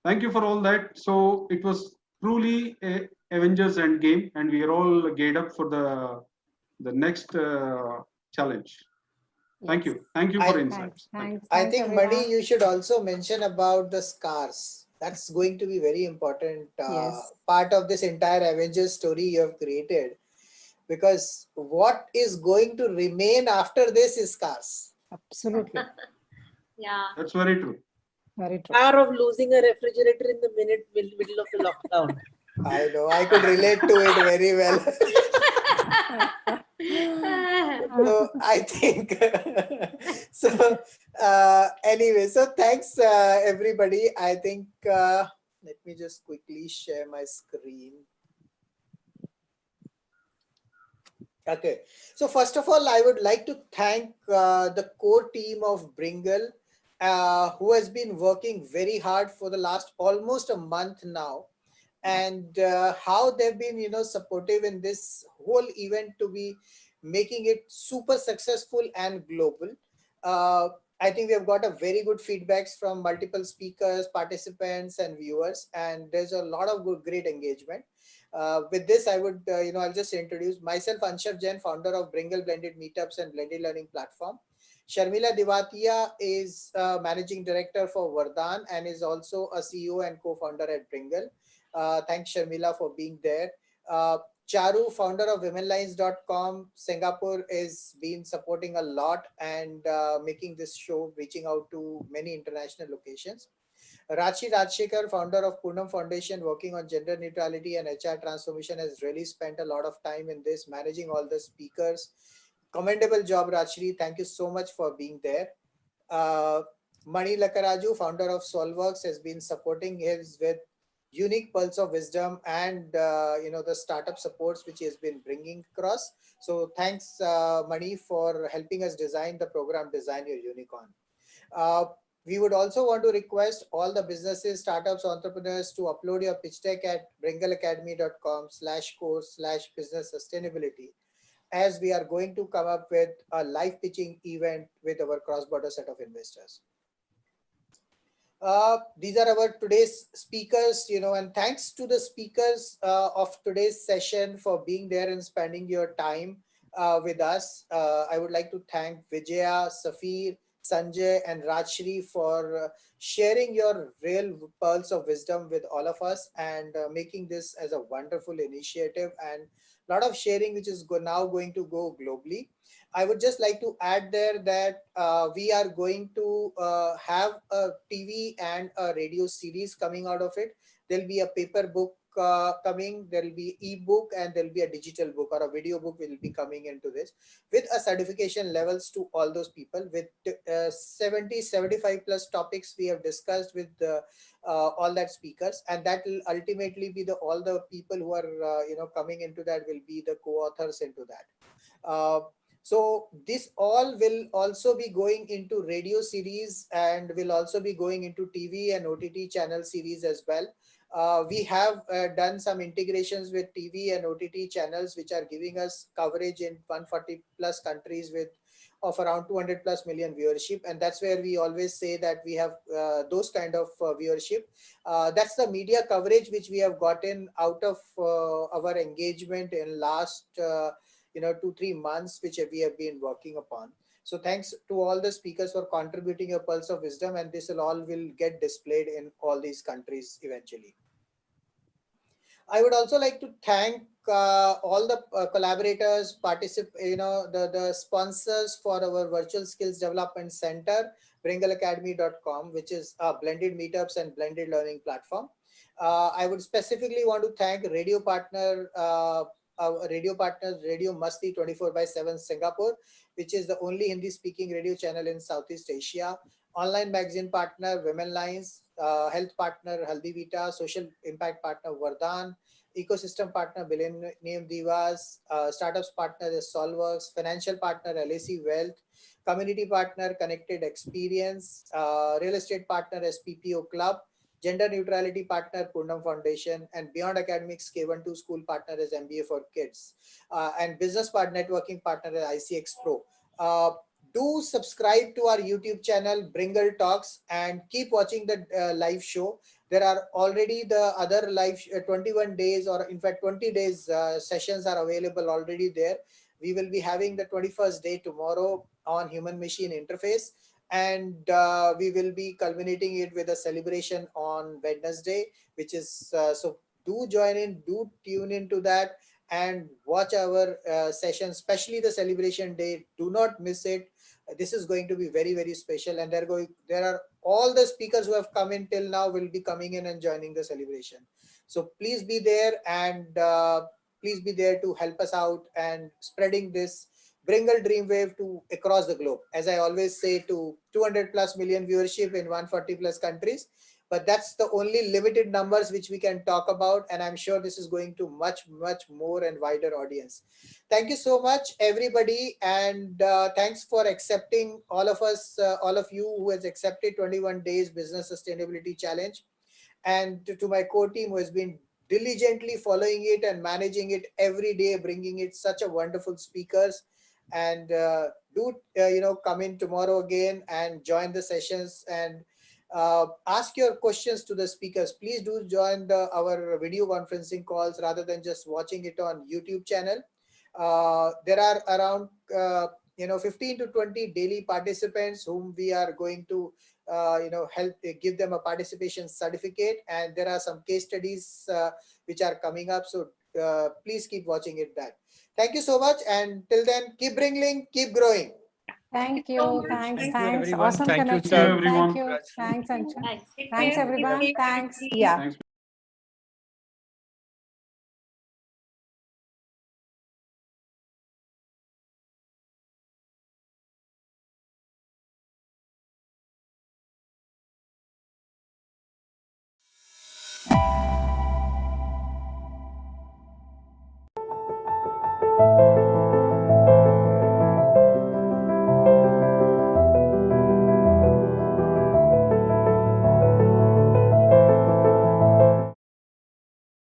Thank you for all that. So it was truly a Avengers Endgame, and we are all geared up for the next challenge. Thank you. Thank you for insights. Thanks. I Thanks, think, everyone. Mani, you should also mention about the scars. That's going to be very important Yes. part of this entire Avengers story you have created. Because what is going to remain after this is scars. Absolutely. Yeah. That's very true. Very true. Power of losing a refrigerator in the middle of the lockdown. I know, I could relate to it very well. So I think so. Anyway, so thanks everybody. I think let me just quickly share my screen. Okay, so first of all, I would like to thank the core team of Bringle, who has been working very hard for the last almost a month now, and how they've been, supportive in this whole event to be making it super successful and global. I think we have got a very good feedbacks from multiple speakers, participants, and viewers, and there's a lot of great engagement. With this, I would, I'll just introduce myself, Anshav Jain, founder of Bringle Blended Meetups and Blended Learning Platform. Sharmila Divatia is managing director for Vardhan and is also a CEO and co-founder at Bringle. Thanks, Sharmila, for being there. Charu, founder of womenlines.com, Singapore, is been supporting a lot and making this show, reaching out to many international locations. Rachi Rajshekar, founder of Poonam Foundation, working on gender neutrality and HR transformation, has really spent a lot of time in this, managing all the speakers. Commendable job, Rachri. Thank you so much for being there. Mani Lakaraju, founder of Solveworks, has been supporting his with unique pulse of wisdom and the startup supports which he has been bringing across. So thanks, Mani, for helping us design the program Design Your Unicorn. We would also want to request all the businesses, startups, entrepreneurs to upload your pitch deck at bringleacademy.com/course/business sustainability, as we are going to come up with a live pitching event with our cross-border set of investors. These are our today's speakers, and thanks to the speakers of today's session for being there and spending your time with us. I would like to thank Vijaya, Safir, Sanjay, and Rajshri for sharing your real pearls of wisdom with all of us and making this as a wonderful initiative and a lot of sharing which is now going to go globally. I would just like to add there that we are going to have a TV and a radio series coming out of it. There'll be a paper book coming, there'll be ebook, and there'll be a digital book or a video book will be coming into this with a certification levels to all those people with 75 plus topics we have discussed with all that speakers, and that will ultimately be all the people who are coming into that will be the co-authors into that. So this all will also be going into radio series and will also be going into TV and OTT channel series as well. We have done some integrations with TV and OTT channels which are giving us coverage in 140 plus countries with of around 200 plus million viewership, and that's where we always say that we have those kind of viewership. That's the media coverage which we have gotten out of our engagement in last 2-3 months which we have been working upon. So thanks to all the speakers for contributing your pulse of wisdom, and this will all get displayed in all these countries eventually. I would also like to thank all the collaborators, the sponsors for our Virtual Skills Development Center, bringleacademy.com, which is a blended meetups and blended learning platform. I would specifically want to thank radio partners, Radio Masti 24/7 Singapore, which is the only Hindi speaking radio channel in Southeast Asia. Online magazine partner Women Lines, health partner Haldi Vita, social impact partner Vardhan, ecosystem partner Millennium Divas, startups partner is Solworks, financial partner LAC Wealth, community partner Connected Experience, real estate partner SPPO Club, gender neutrality partner Purnam Foundation, and Beyond Academics K12 school partner is MBA for Kids, and business networking partner is ICX Pro. Do subscribe to our YouTube channel Bringle Talks and keep watching the live show. There are already the other live 21 days, or in fact 20 days sessions are available already there. We will be having the 21st day tomorrow on human machine interface, and we will be culminating it with a celebration on Wednesday, which is so do join in, do tune into that and watch our session, especially the celebration day. Do not miss it. This is going to be very, very special, and there are all the speakers who have come in till now will be coming in and joining the celebration. So please be there, and please be there to help us out and spreading this Bringle Dreamwave to across the globe. As I always say, to 200 plus million viewership in 140 plus countries. But that's the only limited numbers which we can talk about. And I'm sure this is going to much, much more and wider audience. Thank you so much, everybody. And thanks for accepting all of us, all of you who has accepted 21 days business sustainability challenge. And to my core team who has been diligently following it and managing it every day, bringing it such a wonderful speakers. And come in tomorrow again and join the sessions and ask your questions to the speakers. Please do join our video conferencing calls rather than just watching it on YouTube channel. There are around 15 to 20 daily participants whom we are going to help give them a participation certificate, and there are some case studies which are coming up. So please keep watching it back. Thank you so much, and till then, keep bringing, keep growing. Thank you. so much. Thanks. Thank you, Thanks. everyone. Awesome Thank you, connection. sir. everyone. Thank you. Thanks, Anshul. Thanks. Thanks, everyone. Thanks. Yeah. Thanks.